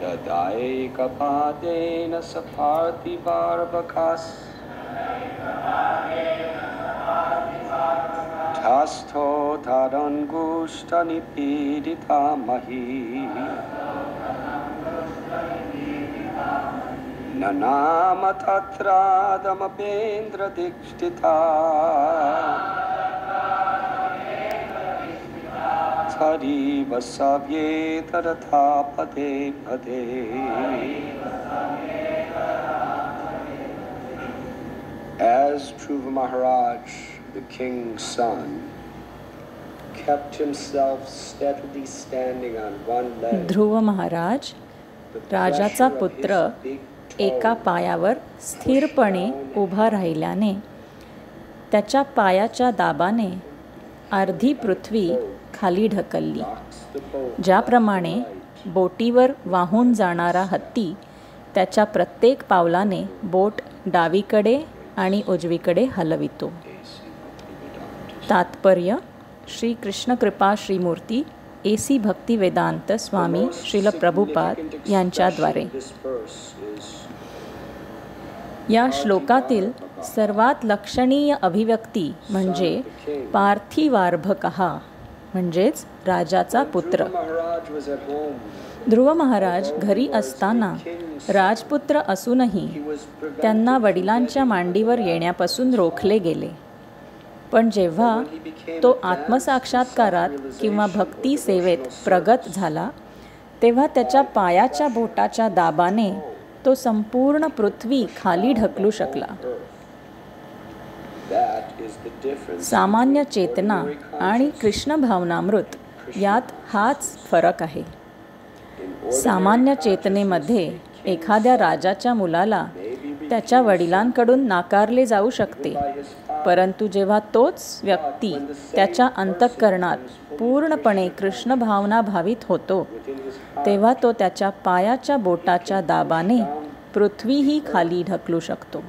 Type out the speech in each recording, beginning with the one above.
तदाएकपादेन सपार्थिवार्भकास् हस्थो धरन्गुष्ठनिपीडिता मही न नाम तत्रादमपेन्द्रदीक्षिता हरिव सव्येतरथा पदे पदे। As Dhruva Maharaj, the king's son, kept himself steadily standing on one leg, ध्रुव महाराज राजाचा पुत्र एका पायावर स्थिरपणे उभा राहिल्याने त्याच्या पायाच्या दाबाने अर्धी पृथ्वी खाली ढकलली. ज्याप्रमाणे बोटीवर वाहून जाणारा हत्ती त्याच्या प्रत्येक पावलाने बोट डावीकडे आणि उजवीकडे हलवितो. तात्पर्य श्री कृष्ण कृपा श्रीमूर्ती AC भक्ती वेदांत स्वामी श्रील प्रभुपाद यांच्याद्वारे. या श्लोकातील सर्वात लक्षणीय अभिव्यक्ती म्हणजे पार्थिवार्भकः म्हणजेच राजाचा पुत्र. ध्रुव महाराज घरी असताना राजपुत्र असूनही त्यांना वडिलांच्या मांडीवर येण्यापासून रोखले गेले. पण जेव्हा तो आत्मसाक्षात्कारात किंवा भक्ती सेवेत प्रगत झाला तेव्हा त्याच्या पायाच्या बोटाच्या दाबाने तो संपूर्ण पृथ्वी खाली ढकलू शकला. सामान्य चेतना आणि कृष्ण भावनामृत यात हाच फरक आहे. सामान्य चेतनेमध्ये एखाद्या राजाच्या मुलाला त्याच्या वडिलांकडून नाकारले जाऊ शकते, परंतु जेव्हा तोच व्यक्ती त्याच्या अंतःकरणात पूर्णपणे कृष्ण भावना भावित होतो तेव्हा तो त्याच्या पायाच्या बोटाच्या दाबाने पृथ्वीही खाली ढकलू शकतो.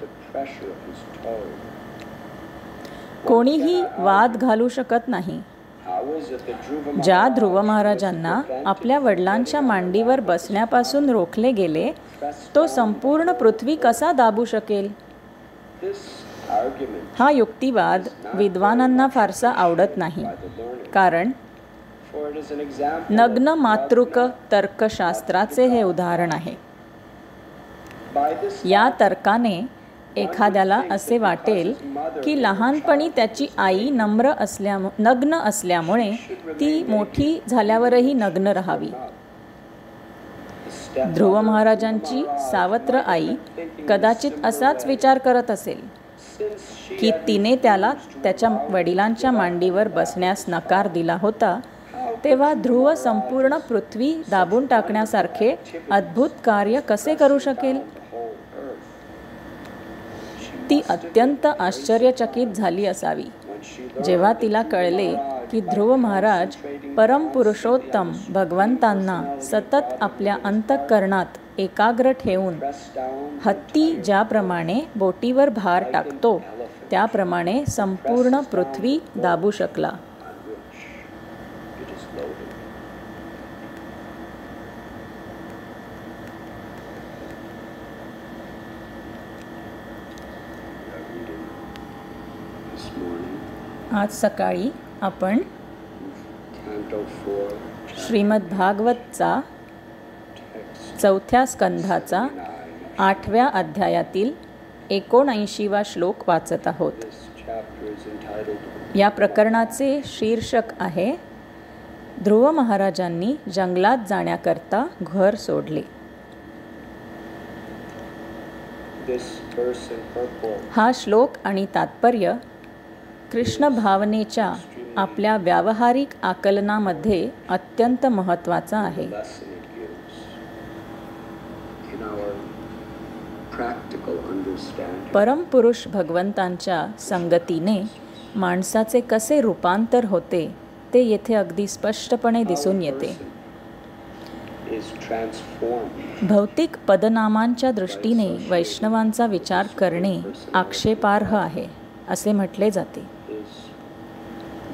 कोणीही वाद घालू शकत नाही. ज्या ध्रुव महाराजांना आपल्या वडिलांच्या मांडीवर बसण्यापासून रोखले गेले तो संपूर्ण पृथ्वी कसा दाबू शकेल? हा युक्तिवाद विद्वानांना फारसा आवडत नाही, कारण नग्न मातृक तर्कशास्त्राचे हे उदाहरण आहे. या तर्काने एखाद्याला असे वाटेल की लहानपणी त्याची आई नग्न असल्यामुळे ती मोठी झाल्यावरही नग्न राहावी. ध्रुव महाराजांची सावत्र आई कदाचित असाच विचार करत असेल की तिने त्याला त्याच्या वडिलांच्या मांडीवर बसण्यास नकार दिला होता तेव्हा ध्रुव संपूर्ण पृथ्वी दाबून टाकण्यासारखे अद्भुत कार्य कसे करू शकेल? ती अत्यंत आश्चर्यचकित झाली असावी जेव्हा तिला कळले की ध्रुव महाराज परमपुरुषोत्तम भगवंतांना सतत आपल्या अंतःकरणात एकाग्र ठेवून हत्ती ज्याप्रमाणे बोटीवर भार टाकतो त्याप्रमाणे संपूर्ण पृथ्वी दाबू शकला. आज सकाळी आपण श्रीमद भागवतचा 4थ्या स्कंधाचा 8व्या अध्यायातील 79वा श्लोक वाचत आहोत. या प्रकरणाचे शीर्षक आहे ध्रुव महाराजांनी जंगलात जाण्याकरता घर सोडले. हा श्लोक आणि तात्पर्य कृष्ण भावनेच्या आपल्या व्यावहारिक आकलनामध्ये अत्यंत महत्त्वाचा आहे. परमपुरुष भगवंतांच्या संगतीने माणसाचे कसे रूपांतर होते ते येथे अगदी स्पष्टपणे दिसून येते. भौतिक पदनामांच्या दृष्टीने वैष्णवांचा विचार करणे आक्षेपार्ह आहे असे म्हटले जाते.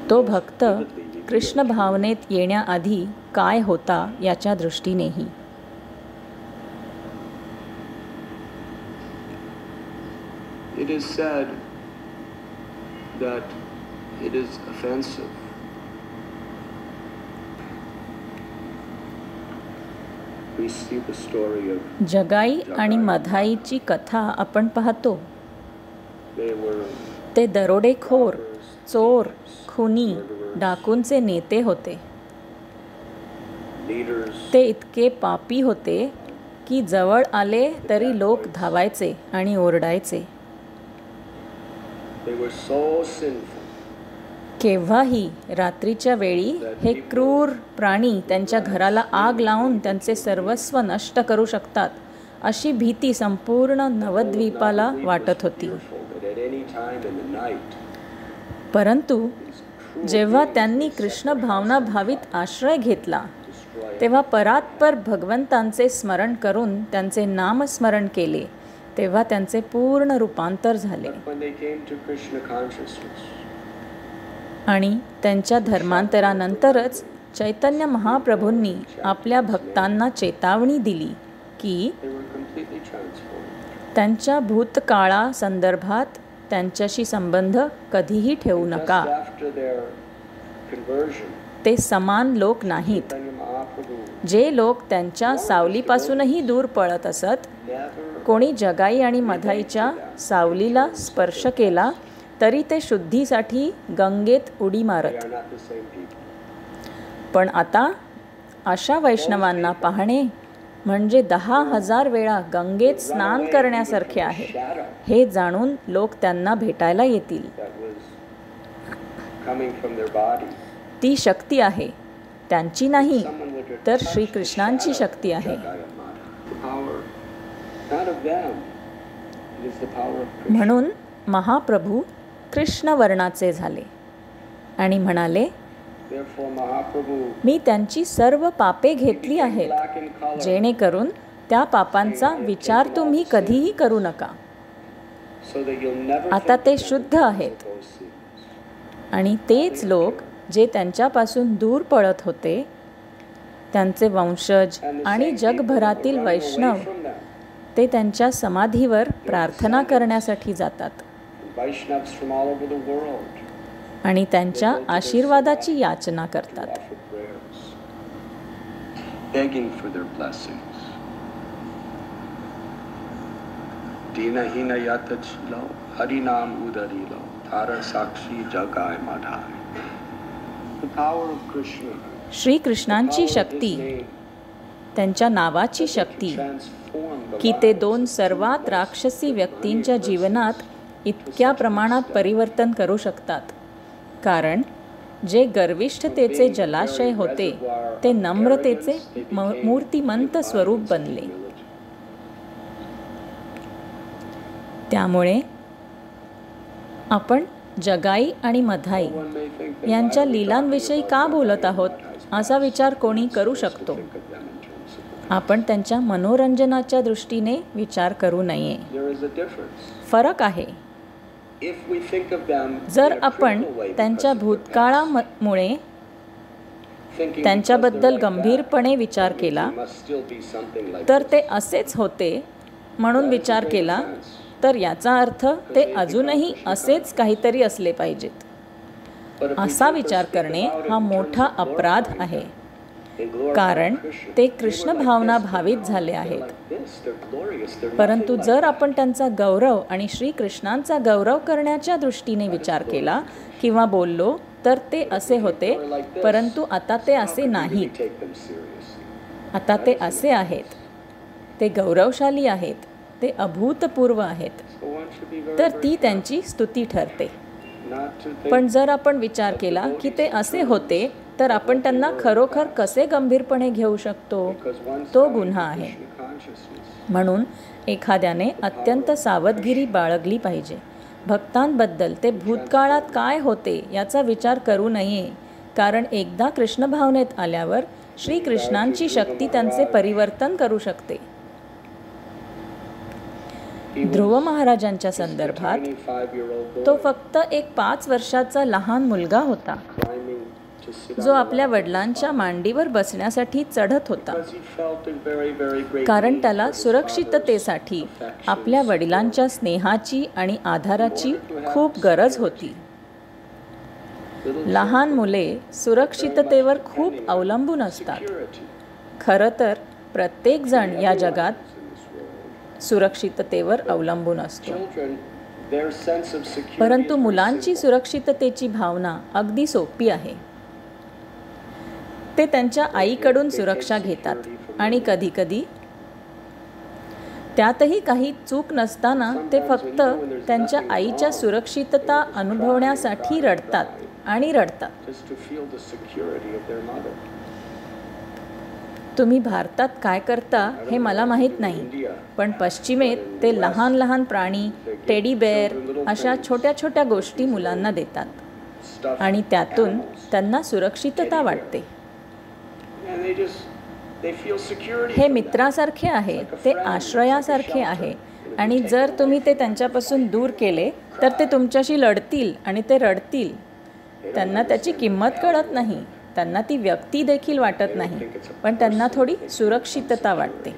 तो भक्त कृष्ण भावनेत येण्याआधी काय होता याच्या दृष्टीनेही. It is said that it is offensive. We see the story of जगाई आणि मधाईची कथा आपण पाहतो. they were ते दरोडेखोर, चोर, खुनी, डाकूंचे नेते होते. leaders ते इतके पापी होते की जवळ आले तरी लोक धावायचे आणि ओरडायचे. they were so sinful केव्हाही रात्रीच्या वेळी हे क्रूर प्राणी त्यांच्या घराला आग लावून त्यांचे सर्वस्व नष्ट करू शकतात अशी भीती संपूर्ण नवद्वीपाला वाटत होती. that at any time in the night परंतु जेव्हा त्यांनी कृष्ण भावना भावित आश्रय घेतला तेव्हा परात्पर भगवंतांचे स्मरण करून त्यांचे नामस्मरण केले तेव्हा त्यांचे पूर्ण रूपांतर झाले. when they came to Krishna consciousness आणि त्यांच्या धर्मांतरानंतरच चैतन्य महाप्रभूंनी आपल्या भक्तांना चेतावणी दिली की they were completely transformed. त्यांच्या भूतकाळासंदर्भात त्यांच्याशी संबंध कधीही ठेवू नका. Just after their conversion, ते समान लोक नाहीत. Chaitanya Mahaprabhu जे लोक त्यांच्या सावलीपासूनही दूर पळत असत, never कोणी जगाई आणि मधाईच्या सावलीला स्पर्श केला तरी ते शुद्धीसाठी गंगेत उडी they मारत. are not the same people. पण आता अशा वैष्णवांना पाहणे म्हणजे 10,000 वेळा गंगेत स्नान करण्यासारखे आहे. Shadow हे जाणून लोक त्यांना भेटायला येतील. that was coming from their body. ती शक्ती आहे, त्यांची नाही Someone would तर touch श्रीकृष्णांची the शक्ती आहे. shadow of Jagayamata. The power not of them, it is the power of Krishna. म्हणून महाप्रभू कृष्ण वर्णाचे झाले आणि म्हणाले, Therefore Mahaprabhu मी त्यांची सर्व पापे घेतली became आहेत black in color. जेणेकरून त्या पापांचा विचार तुम्ही कधीही करू नका. So that you'll never आता think ते of them शुद्ध because आहेत. of those sins. आणि तेच लोक जे त्यांच्यापासून दूर पळत होते त्यांचे वंशज And the आणि same people जगभरातील who run away Vaishnav from them. ते त्यांच्या समाधीवर प्रार्थना करण्यासाठी जातात Vaishnavas from all over the world आणि त्यांच्या आशीर्वादाची याचना करतात. offer prayers, begging for their blessings. Dinahina yatachilo, harinam udarilo, thara sakshi jagai madhai. The power of Krishna, श्रीकृष्णांची power of his Shakti, name, त्यांच्या नावाची शक्ती transform the की ते lives दोन of सर्वात sinless, राक्षसी व्यक्तींच्या unhappy जीवनात इतक्या प्रमाणात परिवर्तन करू शकतात. कारण जे गर्विष्ठतेचे जलाशय होते ते नम्रतेचे मूर्तिमंत स्वरूप बनले. त्यामुळे आपण जगाई आणि मधाई यांच्या लीलांविषयी का बोलत आहोत असा विचार कोणी करू शकतो. आपण त्यांच्या मनोरंजनाच्या दृष्टीने विचार करू नये. फरक आहे. जर आपण त्यांच्या भूतकाळामुळे त्यांच्याबद्दल गंभीरपणे विचार केला तर ते असेच होते म्हणून विचार केला तर याचा अर्थ ते अजूनही असेच काहीतरी असले पाहिजेत. असा विचार करणे हा मोठा अपराध आहे. कारण ते कृष्ण भावना भावित झाले आहेत. परंतु जर आपण त्यांचा गौरव आणि श्रीकृष्णांचा गौरव करण्याच्या दृष्टीने विचार केला किंवा बोललो तर ते असे होते. परंतु आता ते असे नाहीत. आता ते असे आहेत. ते गौरवशाली आहेत. ते अभूतपूर्व आहेत. तर ती त्यांची स्तुती ठरते. पण जर आपण विचार केला की ते असे होते तर आपण त्यांना खरोखर कसे गंभीरपणे घेऊ शकतो, तो गुन्हा आहे. म्हणून एखाद्याने अत्यंत सावधगिरी बाळगली पाहिजे. भक्तांबद्दल ते भूतकाळात काय होते याचा विचार करू नये. कारण एकदा कृष्ण भावनेत आल्यावर श्रीकृष्णांची शक्ती त्यांचे परिवर्तन करू शकते. ध्रुव महाराजांच्या संदर्भात तो फक्त एक 5 वर्षाचा लहान मुलगा होता. जो आपल्या वडिलांच्या मांडीवर बसण्यासाठी चढत होता, कारण त्याला सुरक्षिततेसाठी आपल्या वडिलांच्या स्नेहाची आणि आधाराची खूप गरज होती. लहान मुले सुरक्षिततेवर खूप अवलंबून असतात. खरं तर प्रत्येकजण या जगात सुरक्षिततेवर अवलंबून असतो, परंतु मुलांची सुरक्षिततेची भावना अगदी सोपी आहे. ते त्यांच्या आईकडून सुरक्षा घेतात आणि कधीकधी त्यातही काही चूक नसताना ते फक्त त्यांच्या आईच्या सुरक्षितता अनुभवण्यासाठी रडतात आणि रडतात. तुम्ही भारतात काय करता हे मला माहीत नाही, पण पश्चिमेत ते लहान लहान प्राणी, टेडी बेअर अशा छोट्या छोट्या गोष्टी मुलांना देतात आणि त्यातून त्यांना सुरक्षितता वाटते. हे मित्रासारखे आहे, ते आश्रयासारखे आहे आणि जर तुम्ही ते त्यांच्यापासून दूर केले तर ते तुमच्याशी लढतील आणि ते रडतील. त्यांना त्याची किंमत कळत नाही, त्यांना ती व्यक्ती देखील वाटत नाही, पण त्यांना थोडी सुरक्षितता वाटते.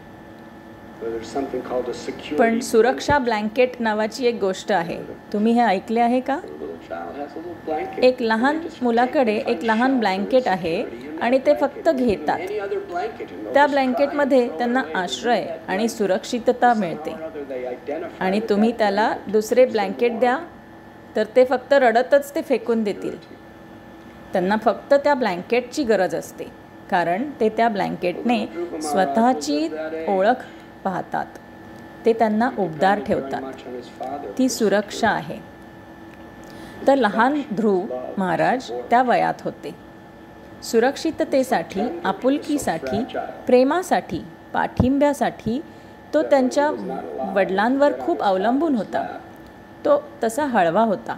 पण सुरक्षा ब्लँकेट नावाची एक गोष्ट आहे, तुम्ही हे ऐकले आहे का? एक लहान मुलाकडे एक लहान ब्लँकेट आहे आणि ते फक्त घेतात. त्या ब्लँकेटमध्ये त्यांना आश्रय आणि सुरक्षितता मिळते आणि तुम्ही त्याला दुसरे ब्लँकेट द्या तर ते फक्त रडतच ते फेकून देतील. त्यांना फक्त त्या ब्लँकेटची गरज असते, कारण ते त्या ब्लँकेटने स्वतःची ओळख पाहतात. ते त्यांना उबदार ठेवतात. ती सुरक्षा आहे. तर लहान ध्रुव महाराज त्या वयात होते. सुरक्षिततेसाठी, आपुलकीसाठी, प्रेमासाठी, पाठिंब्यासाठी तो त्यांच्या वडिलांवर खूप अवलंबून होता. तो तसा हळवा होता.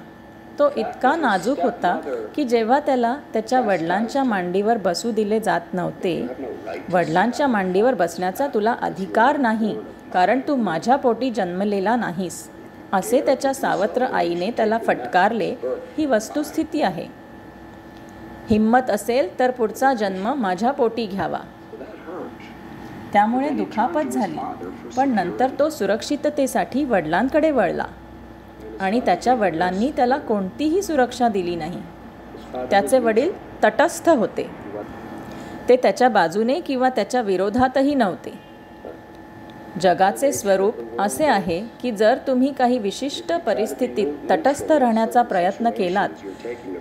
तो इतका नाजूक होता की जेव्हा त्याला त्याच्या वडिलांच्या मांडीवर बसू दिले जात नव्हते, वडिलांच्या मांडीवर बसण्याचा तुला अधिकार नाही, कारण तू माझ्या पोटी जन्मलेला नाहीस, असे त्याच्या सावत्र आईने त्याला फटकारले. ही वस्तुस्थिती आहे. हिम्मत असेल तर पुढचा जन्म माझ्या पोटी घ्यावा. त्यामुळे दुखापत झाली, पण नंतर तो सुरक्षिततेसाठी वडिलांकडे वळला आणि त्याच्या वडिलांनी त्याला कोणतीही सुरक्षा दिली नाही. त्याचे वडील तटस्थ होते. ते त्याच्या बाजूने किंवा त्याच्या विरोधातही नव्हते. जगाचे स्वरूप असे आहे की जर तुम्ही काही विशिष्ट परिस्थितीत तटस्थ राहण्याचा प्रयत्न केलात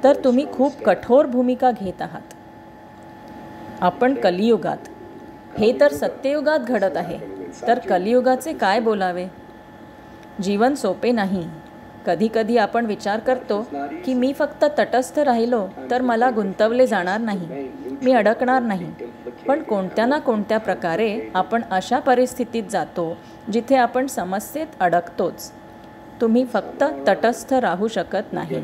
तर तुम्ही खूप कठोर भूमिका घेत आहात. आपण कलियुगात, हे तर सत्ययुगात घडत आहे, तर कलियुगाचे काय बोलावे? जीवन सोपे नाही. कधीकधी आपण विचार करतो की मी फक्त तटस्थ राहिलो तर मला गुंतवले जाणार नाही, मी अडकणार नाही. पण कोणत्या ना कोणत्या प्रकारे आपण अशा परिस्थितीत जातो जिथे आपण समस्येत अडकतोच. तुम्ही फक्त तटस्थ राहू शकत नाही.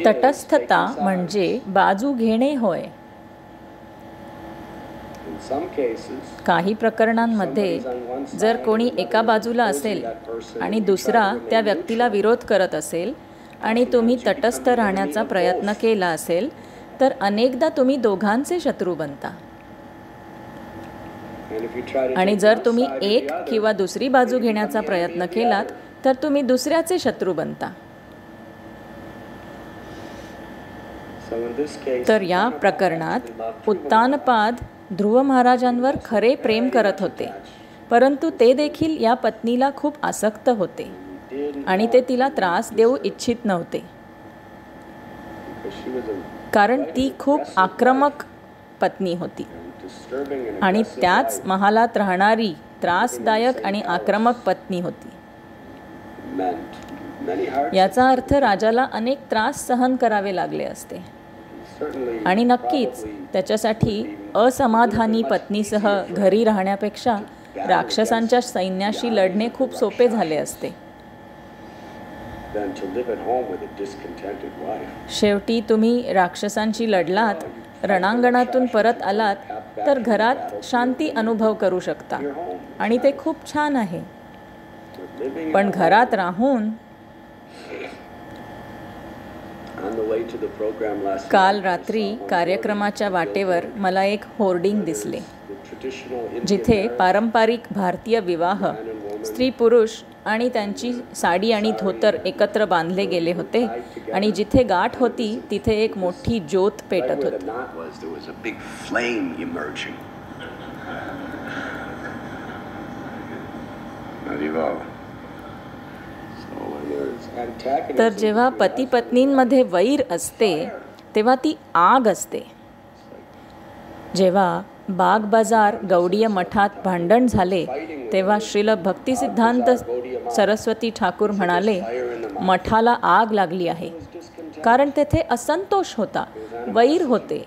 तटस्थता म्हणजे बाजू घेणे होय. काही प्रकरणांमध्ये जर कोणी एका बाजूला असेल आणि दुसरा त्या व्यक्तीला विरोध करत असेल आणि तुम्ही तटस्थ राहण्याचा प्रयत्न केला असेल तर अनेकदा तुम्ही दोघांचे शत्रू बनता. आणि जर तुम्ही एक किंवा दुसरी बाजू घेण्याचा प्रयत्न केलात तर तुम्ही दुसऱ्याचे शत्रू बनता. तर या प्रकरणात उत्तानपाद ध्रुव महाराजांवर खरे प्रेम करत होते, परंतु ते देखील या पत्नीला खूप आसक्त होते आणि ते तिला त्रास देऊ इच्छित नव्हते, कारण ती खूप आक्रमक पत्नी होती आणि त्याच महालात राहणारी त्रासदायक आणि आक्रमक पत्नी होती. याचा अर्थ राजाला अनेक त्रास सहन करावे लागले असते आणि नक्कीच त्याच्यासाठी असमाधानी पत्नीसह घरी राहण्यापेक्षा राक्षसांच्या सैन्याशी लढणे खूप सोपे झाले असते. शेवटी तुम्ही राक्षसांशी लढलात, रणांगणातून परत आलात तर घरात शांती अनुभव करू शकता आणि ते खूप छान आहे. पण घरात राहून काल रात्री कार्यक्रमाच्या वाटेवर मला एक होर्डिंग दिसले, जिथे पारंपरिक भारतीय विवाह, स्त्री पुरुष आणि त्यांची साडी आणि धोतर एकत्र बांधले गेले होते आणि जिथे गाठ होती तिथे एक मोठी ज्योत पेटत होती. तर जेव्हा पती पत्नींमध्ये वैर असते तेव्हा ती आग असते. जेव्हा बाग बाजार गौडीय मठात भांडण झाले तेव्हा श्रील भक्तिसिद्धांत सरस्वती ठाकूर म्हणाले, मठाला आग लागली आहे, कारण तेथे असंतोष होता, वैर होते.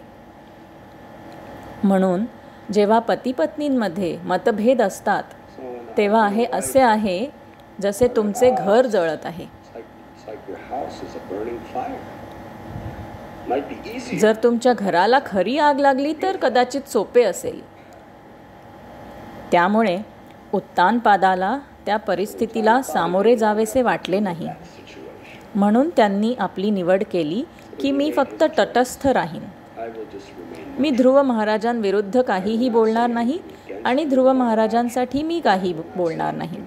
म्हणून जेव्हा पती पत्नींमध्ये मतभेद असतात तेव्हा हे असे आहे जसे तुमचे घर जळत आहे. जर तुमच्या घराला खरी आग लागली तर कदाचित सोपे असेल. त्यामुळे उत्तानपादाला त्या परिस्थितीला सामोरे जावेसे वाटले नाही. म्हणून त्यांनी आपली निवड केली की मी फक्त तटस्थ राहीन. मी ध्रुव महाराजांविरुद्ध काहीही बोलणार नाही आणि ध्रुव महाराजांसाठी मी काही बोलणार नाही.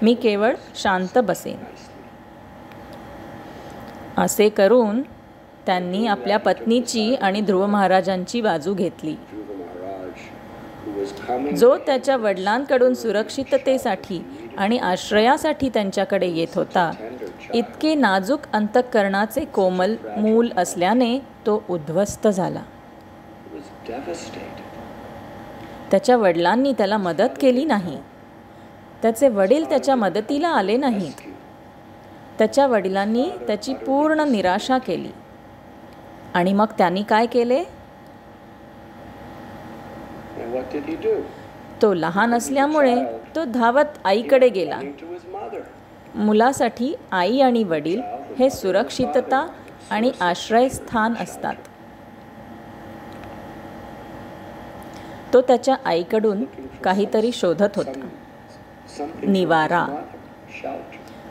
मी केवळ शांत बसेन. असे करून त्यांनी आपल्या पत्नीची आणि ध्रुव महाराजांची बाजू घेतली. जो त्याच्या वडिलांकडून सुरक्षिततेसाठी आणि आश्रयासाठी त्यांच्याकडे येत होता, इतके नाजूक अंतःकरणाचे कोमल मूल असल्याने तो उद्ध्वस्त झाला. त्याच्या वडिलांनी त्याला मदत केली नाही. त्याचे वडील त्याच्या मदतीला आले नाहीत. त्याच्या वडिलांनी त्याची पूर्ण निराशा केली. आणि मग त्यांनी काय केले? तो लहान असल्यामुळे तो धावत आईकडे गेला. मुलासाठी आई आणि वडील हे सुरक्षितता आणि आश्रयस्थान असतात. तो त्याच्या आईकडून काहीतरी शोधत होता, निवारा.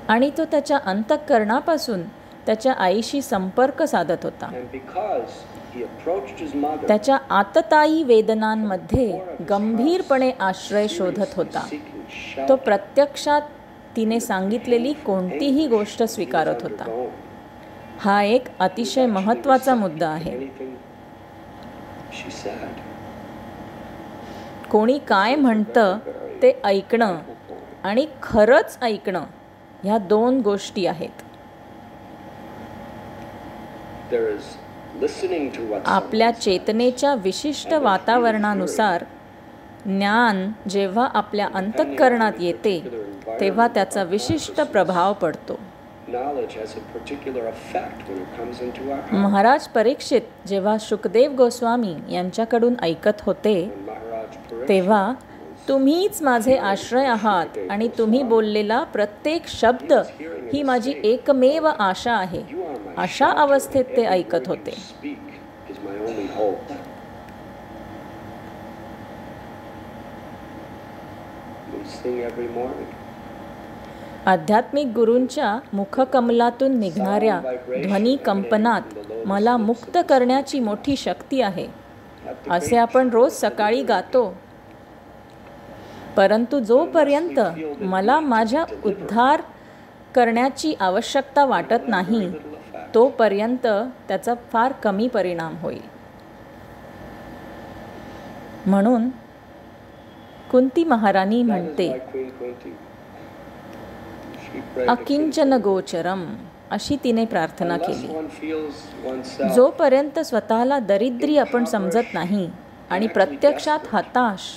आणि तो त्याच्या अंतःकरणापासून त्याच्या आईशी संपर्क साधत होता. त्याच्या आततायी वेदनांमध्ये गंभीरपणे आश्रय शोधत होता. तो प्रत्यक्षात तिने सांगितलेली कोणतीही गोष्ट स्वीकारत होता. हा एक अतिशय महत्त्वाचा मुद्दा आहे. कोणी काय म्हणतं ते ऐकणं आणि खरंच ऐकणं ह्या दोन गोष्टी आहेत. आपल्या चेतनेच्या विशिष्ट वातावरणानुसार ज्ञान जेव्हा आपल्या अंतःकरणात येते तेव्हा त्याचा विशिष्ट प्रभाव पडतो. महाराज परीक्षित जेव्हा शुकदेव गोस्वामी यांच्याकडून ऐकत होते तेव्हा तुम्हीच माझे आश्रय आहात आणि तुम्ही बोललेला प्रत्येक शब्द ही माझी एकमेव आशा आहे, अशा अवस्थेत ते ऐकत होते. आध्यात्मिक गुरूंच्या मुखकमलातून निघणाऱ्या ध्वनी कंपनात मला मुक्त करण्याची मोठी शक्ती आहे, असे आपण रोज सकाळी गातो. परंतु जोपर्यंत मला माझ्या उद्धार करण्याची आवश्यकता वाटत नाही तोपर्यंत त्याचा फार कमी परिणाम होईल. म्हणून कुंती महाराणी म्हणते, अकिंचन गोचरम, अशी तिने प्रार्थना केली. जोपर्यंत स्वतःला दरिद्री आपण समजत नाही आणि प्रत्यक्षात हताश,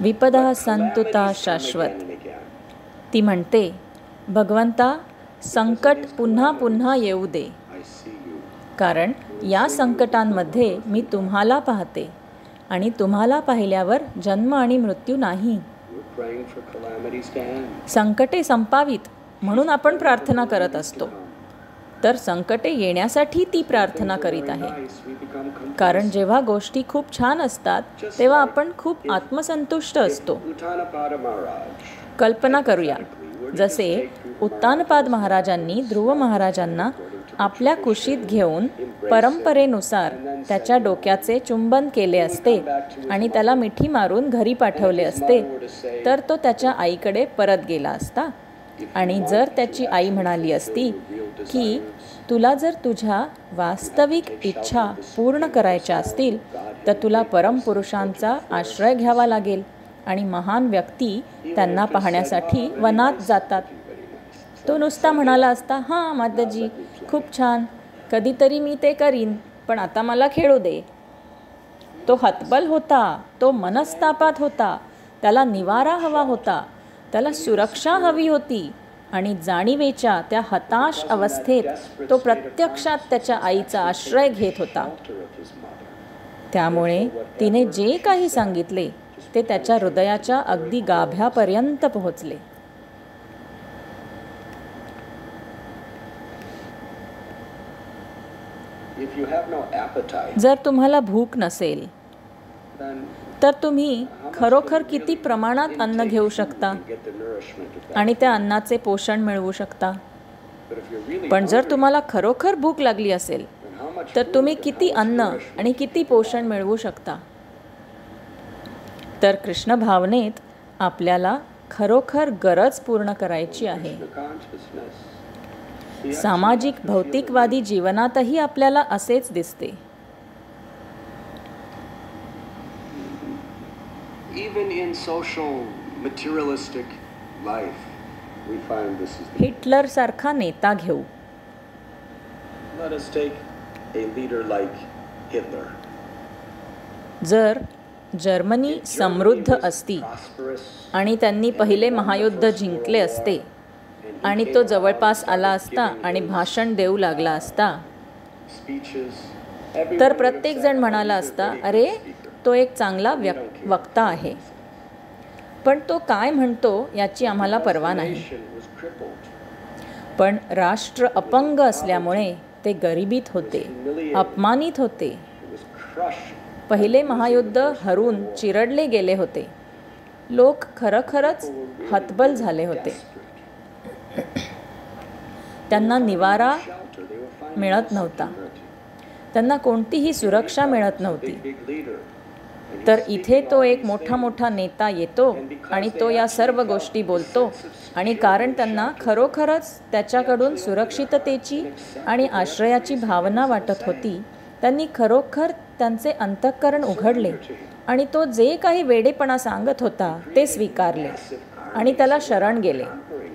विपदा संतुता शाश्वत. ती म्हणते, भगवंता संकट पुन्हा पुन्हा येऊ दे, कारण या संकटांमध्ये मी तुम्हाला पाहते आणि तुम्हाला पाहिल्यावर जन्म आणि मृत्यू नाही. संकटे संपावीत म्हणून आपण प्रार्थना करत असतो. तर संकटे येण्यासाठी ती प्रार्थना करीत आहे. कारण जेव्हा गोष्टी खूप छान असतात तेव्हा आपण खूप आत्मसंतुष्ट असतो. कल्पना करूया, जसे उत्तानपाद महाराजांनी ध्रुव महाराजांना आपल्या कुशीत घेऊन परंपरेनुसार त्याच्या डोक्याचे चुंबन केले असते आणि त्याला मिठी मारून घरी पाठवले असते, तर तो त्याच्या आईकडे परत गेला असता. आणि जर त्याची आई म्हणाली असती की तुला जर तुझ्या वास्तविक इच्छा पूर्ण करायच्या असतील तर तुला परमपुरुषांचा आश्रय घ्यावा लागेल आणि महान व्यक्ती त्यांना पाहण्यासाठी वनात जातात. तो नुसता म्हणाला असता, हां माताजी, खूप छान, कधीतरी मी ते करीन, पण आता मला खेळू दे. तो हतबल होता, तो मनस्तापात होता, त्याला निवारा हवा होता, त्याला सुरक्षा हवी होती आणि जाणीवेच्या त्या हताश अवस्थेत तो प्रत्यक्षात त्याच्या आईचा आश्रय घेत होता. त्यामुळे तिने जे काही सांगितले ते त्याच्या हृदयाच्या अगदी गाभ्यापर्यंत पोहोचले. जर तुम्हाला भूक नसेल तर तुम्ही खरोखर किती प्रमाणात अन्न घेऊ शकता आणि त्या अन्नाचे पोषण मिळवू शकता. पण जर तुम्हाला खरोखर भूक लागली असेल तर तुम्ही किती अन्न आणि किती पोषण मिळवू शकता. तर कृष्ण भावनेत आपल्याला खरोखर गरज पूर्ण करायची आहे. सामाजिक भौतिकवादी जीवनातही आपल्याला असेच दिसते. Even in social materialistic life, we find this is. Hitler सारखा नेता घेऊ. Let us take a leader like Hitler. जर जर्मनी समृद्ध असती आणि त्यांनी पहिले महायुद्ध जिंकले असते आणि तो जवळपास आला असता आणि भाषण देऊ लागला असता, तर प्रत्येकजण म्हणाला असता, अरे तो एक चांगला वक्ता आहे, पण तो काय म्हणतो याची आम्हाला पर्वा नाही. पण राष्ट्र अपंग असल्यामुळे ते गरिबीत होते, अपमानित होते. पहिले महायुद्ध हरून चिरडले गेले होते. लोक खरोखरच हतबल झाले होते. त्यांना निवारा मिळत नव्हता, त्यांना कोणतीही सुरक्षा मिळत नव्हती. तर इथे तो एक मोठा नेता येतो आणि तो या सर्व गोष्टी बोलतो आणि कारण त्यांना खरोखरच त्याच्याकडून सुरक्षिततेची आणि आश्रयाची भावना वाटत होती, त्यांनी खरोखर त्यांचे अंतःकरण उघडले आणि तो जे काही वेडेपणा सांगत होता ते स्वीकारले आणि त्याला शरण गेले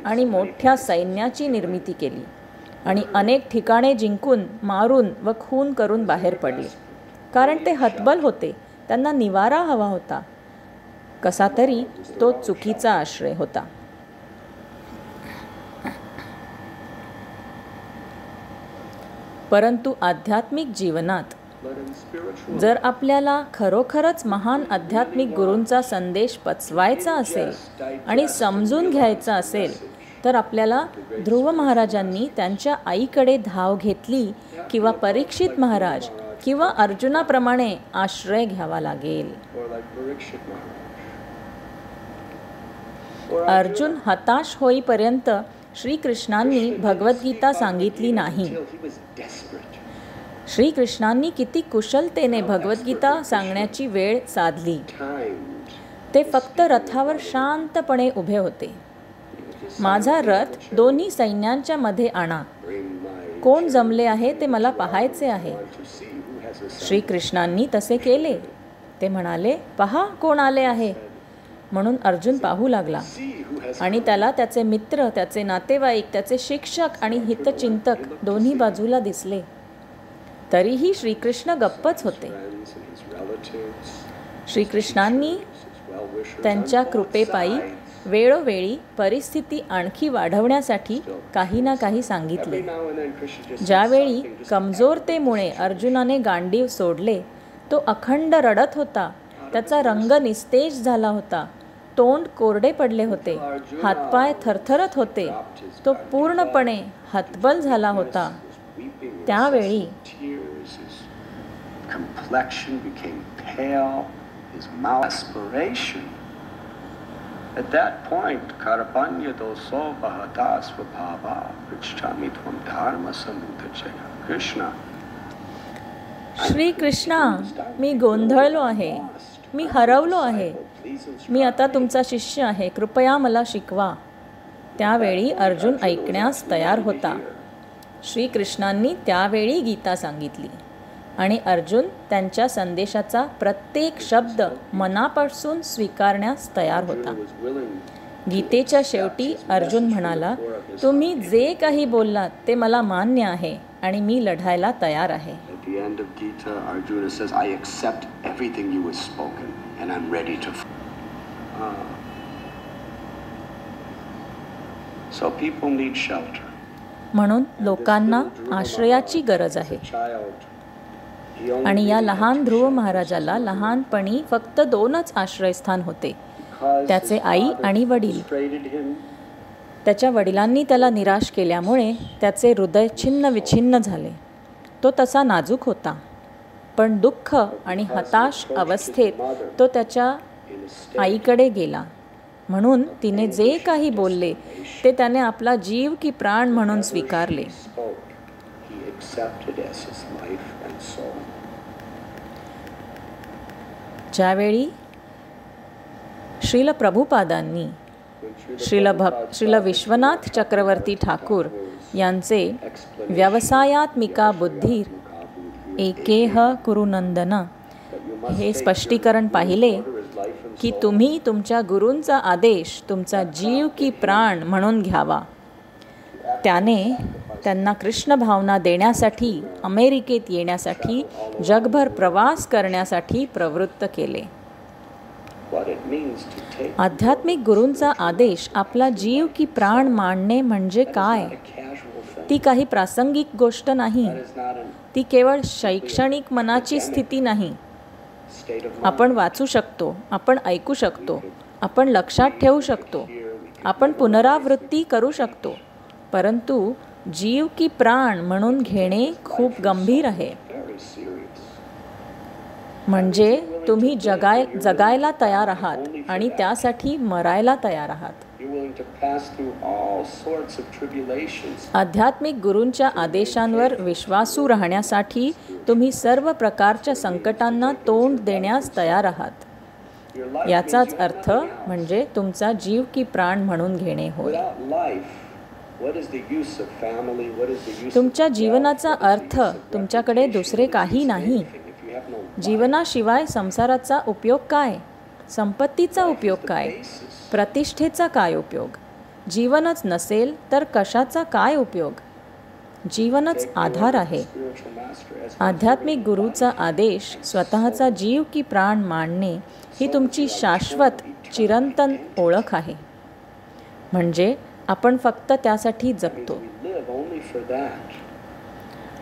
आणि मोठ्या सैन्याची निर्मिती केली आणि अनेक ठिकाणे जिंकून, मारून व खून करून बाहेर पडले. कारण ते हतबल होते, त्यांना निवारा हवा होता. कसा तरी तो चुकीचा आश्रय होता. परंतु आध्यात्मिक जीवनात जर आपल्याला खरोखरच महान आध्यात्मिक गुरूंचा संदेश पचवायचा असेल आणि समजून घ्यायचा असेल तर आपल्याला ध्रुव महाराजांनी त्यांच्या आईकडे धाव घेतली किंवा परीक्षित महाराज किंवा अर्जुनाप्रमाणे आश्रय घ्यावा लागेल. अर्जुन हताश होईपर्यंत श्रीकृष्णांनी भगवद्गीता सांगितली नाही. श्रीकृष्णांनी किती कुशलतेने भगवद्गीता सांगण्याची वेळ साधली. ते फक्त रथावर शांतपणे उभे होते. माझा रथ दोन्ही सैन्यांच्या मध्ये आणा. कोण जमले आहे ते मला पाहायचे आहे. श्रीकृष्णांनी तसे केले. ते म्हणाले, पहा कोण आले आहे. म्हणून अर्जुन पाहू लागला आणि त्याला त्याचे मित्र, त्याचे नातेवाईक, त्याचे शिक्षक आणि हितचिंतक दोन्ही बाजूला दिसले. तरीही श्रीकृष्ण गप्पच होते. श्रीकृष्णांनी त्यांच्या कृपेपायी वेळोवेळी परिस्थिती आणखी वाढवण्यासाठी काही ना काही सांगितले. ज्यावेळी कमजोरतेमुळे अर्जुनाने गांडीव सोडले, तो अखंड रडत होता. त्याचा रंग निस्तेज झाला होता. तोंड कोरडे पडले होते. हातपाय थरथरत होते. तो पूर्णपणे हतबल झाला होता weeping incessant त्यावेळी tears, his complexion became pale, his mouth aspiration. At that point, Karpanya doso bahata svabhava pritchami tvam dharma samudachaya. Krishna, Shri Krishna, मी गोंधळलो आहे, मी हरवलो आहे, मी आता तुमचा शिष्य आहे, कृपया मला शिकवा. त्यावेळी अर्जुन ऐकण्यास तयार होता. श्रीकृष्णांनी त्यावेळी गीता सांगितली आणि अर्जुन त्यांच्या संदेशाचा प्रत्येक शब्द मनापासून स्वीकारण्यास तयार होता. गीतेच्या शेवटी अर्जुन म्हणाला, तुम्ही जे काही बोललात ते मला मान्य आहे आणि मी लढायला तयार आहे. at the end of Gita, Arjuna says, I accept everything you have spoken and I'm ready to. So people need shelter. म्हणून लोकांना आश्रयाची गरज आहे. आणि या लहान ध्रुव महाराजाला लहानपणी फक्त 2च आश्रयस्थान होते, त्याचे आई आणि वडील. त्याच्या वडिलांनी त्याला निराश केल्यामुळे त्याचे हृदय छिन्न विछिन्न झाले. तो तसा नाजूक होता, पण दुःख आणि हताश अवस्थेत तो त्याच्या आईकडे गेला. म्हणून तिने जे काही बोलले ते त्याने आपला जीव की प्राण म्हणून स्वीकारले. ज्यावेळी श्रील प्रभुपादांनी श्रील विश्वनाथ चक्रवर्ती ठाकूर यांचे व्यवसायात्मिका बुद्धीर एकेह कुरुनंदन हे स्पष्टीकरण पाहिले की तुम्ही तुमच्या गुरूंचा आदेश तुमचा जीव की प्राण म्हणून घ्यावा, त्याने त्यांना कृष्ण भावना देण्यासाठी अमेरिकेत येण्यासाठी जगभर प्रवास करण्यासाठी प्रवृत्त केले. आध्यात्मिक गुरूंचा आदेश आपला जीव की प्राण मानणे म्हणजे काय? ती काही प्रासंगिक गोष्ट नाही, ती केवळ शैक्षणिक मनाची स्थिती नाही. आपण वाचू शकतो, आपण ऐकू शकतो, आपण लक्षात ठेवू शकतो, आपण पुनरावृत्ती करू शकतो, परंतु जीव की प्राण म्हणून घेणे खूप गंभीर आहे. म्हणजे तुम्ही जगायला तयार आहात आणि त्यासाठी मरायला तयार आहात. आध्यात्मिक गुरूंच्या आदेशांवर विश्वासू राहण्यासाठी तुम्ही सर्व प्रकारच्या संकटांना तोंड देण्यास तयार आहात. याचाच अर्थ म्हणजे तुमचा जीव की प्राण म्हणून घेणे होय. तुमच्या जीवनाचा अर्थ तुमच्याकडे दुसरे काही नाही. जीवनाशिवाय संसाराचा उपयोग काय? संपत्तीचा उपयोग काय? प्रतिष्ठेचा काय उपयोग? जीवनच नसेल तर कशाचा काय उपयोग? जीवनच आधार आहे. आध्यात्मिक गुरूचा आदेश स्वतःचा जीव की प्राण मानणे ही तुमची शाश्वत चिरंतन ओळख आहे. म्हणजे आपण फक्त त्यासाठी जगतो.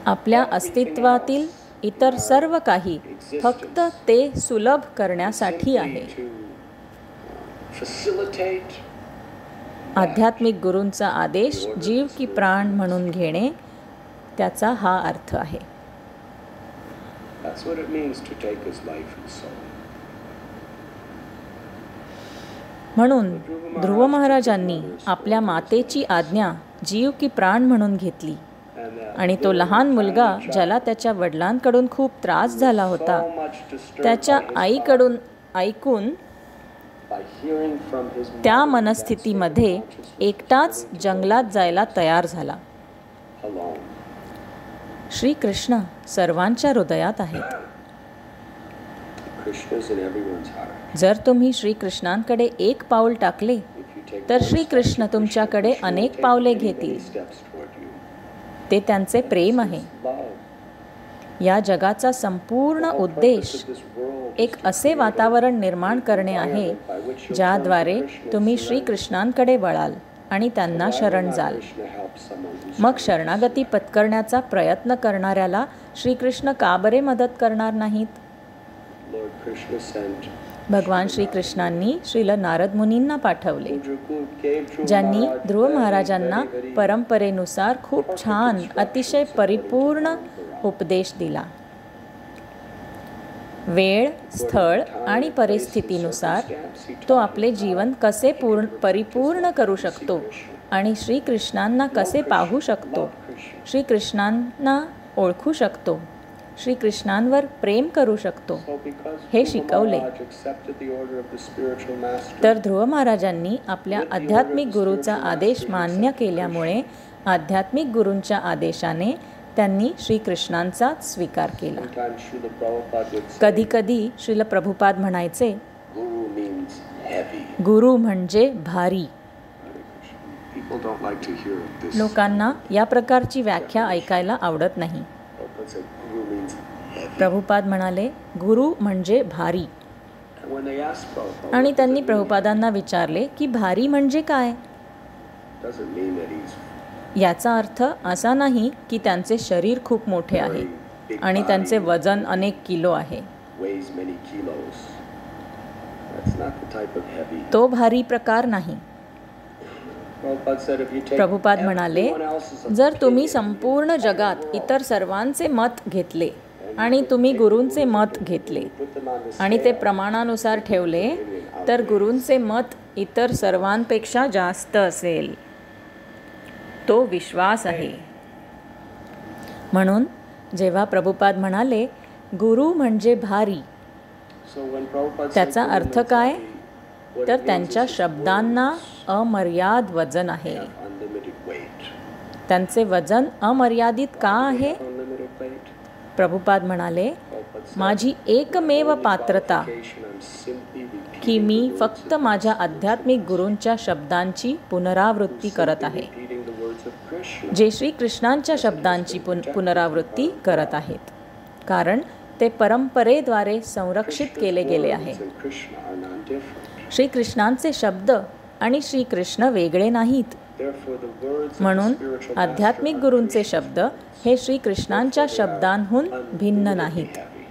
आपल्या अस्तित्वातील इतर सर्व काही फक्त ते सुलभ करण्यासाठी आहे. आध्यात्मिक गुरूंचा आदेश जीव की प्राण म्हणून घेणे त्याचा हा अर्थ आहे. म्हणून ध्रुव महाराजांनी आपल्या मातेची आज्ञा जीव की प्राण म्हणून घेतली आणि तो लहान मुलगा ज्याला त्याच्या वडिलांकडून खूप त्रास झाला होता त्याच्या आईकडून ऐकून त्या मनस्थितीमध्ये एकटाच जंगलात जायला तयार झाला. श्रीकृष्ण सर्वांच्या हृदयात आहेत. जर तुम्ही श्रीकृष्णांकडे एक पाऊल टाकले तर श्रीकृष्ण तुमच्याकडे अनेक पावले घेतील. ते त्यांचे प्रेम आहे. या जगाचा संपूर्ण उद्देश एक असे वातावरण निर्माण करणे आहे ज्याद्वारे तुम्ही श्रीकृष्णांकडे वळाल आणि त्यांना शरण जाल. मग शरणागती पत्करण्याचा प्रयत्न करणाऱ्याला श्रीकृष्ण का बरे मदत करणार नाहीत? भगवान श्रीकृष्णांनी श्रील नारद मुनींना पाठवले, Udrakut gave Dhruva ज्यांनी Maharaj ध्रुव very, महाराजांना very, very परंपरेनुसार खूप छान, अतिशय परिपूर्ण उपदेश दिला. वेळ, स्थळ आणि परिस्थितीनुसार तो आपले जीवन कसे परिपूर्ण करू शकतो आणि श्रीकृष्णांना कसे पाहू शकतो, श्रीकृष्णांना ओळखू शकतो, श्रीकृष्णांवर प्रेम करू शकतो, So because हे Dhruva शिकवले. Maharaj accepted the order of the spiritual master, तर ध्रुव महाराजांनी आपल्या आध्यात्मिक गुरूचा आदेश मान्य केल्यामुळे आध्यात्मिक गुरूंच्या आदेशाने त्यांनी श्रीकृष्णांचाच स्वीकार केला. sometimes Srila Prabhupada would say, कधीकधी श्रील प्रभुपाद म्हणायचे, Guru means heavy. गुरु म्हणजे भारी. People don't like to hear this. लोकांना या प्रकारची व्याख्या ऐकायला आवडत नाही. Prabhupada said Guru means heavy. Prabhupada म्हणाले, गुरु म्हणजे भारी. and when they asked Prabhupada, आणि what त्यांनी does it mean? प्रभुपादांना विचारले की भारी म्हणजे काय. Doesn't mean that he's याचा अर्थ असा नाही की त्यांचे शरीर खूप मोठे आहे आणि त्यांचे वजन अनेक किलो आहे. weighs many kilos. That's not the type of heavy. तो भारी प्रकार नाही. Prabhupada said, if you take Prabhupada म्हणाले, everyone else's जर तुम्ही opinion, संपूर्ण जगात इतर सर्वांचे मत घेतले आणि तुम्ही गुरूंचे मत घेतले put them on the आणि ते प्रमाणानुसार ठेवले तर गुरूंचे मत इतर सर्वांपेक्षा जास्त असेल. तो विश्वास आहे. म्हणून जेव्हा प्रभुपाद म्हणाले गुरु म्हणजे भारी, So when Prabhupada said त्याचा Guru अर्थ means काय, heavy, what तर it means त्यांच्या is his शब्दांना words अमर्याद वजन आहे. have unlimited weight. त्यांचे वजन अमर्यादित का आहे. Unlimited weight. प्रभुपाद म्हणाले, Prabhupada said, माझी एकमेव "Only पात्रता qualification, I'm simply repeating की मी the words फक्त of माझ्या Krishna. आध्यात्मिक गुरूंच्या शब्दांची पुनरावृत्ती करत Simply आहे, repeating the words of Krishna. जे श्रीकृष्णांच्या शब्दांची पुनरावृत्ती करत आहेत, कारण ते परंपरेद्वारे संरक्षित केले गेले आहे. Krishna's words and Krishna are non-different. श्रीकृष्णांचे शब्द आणि श्रीकृष्ण वेगळे नाहीत. Therefore, the words of the म्हणून spiritual आध्यात्मिक master are गुरूंचे Krishna's शब्द words. हे श्रीकृष्णांच्या शब्दांहून भिन्न Unlimitedly नाहीत. heavy.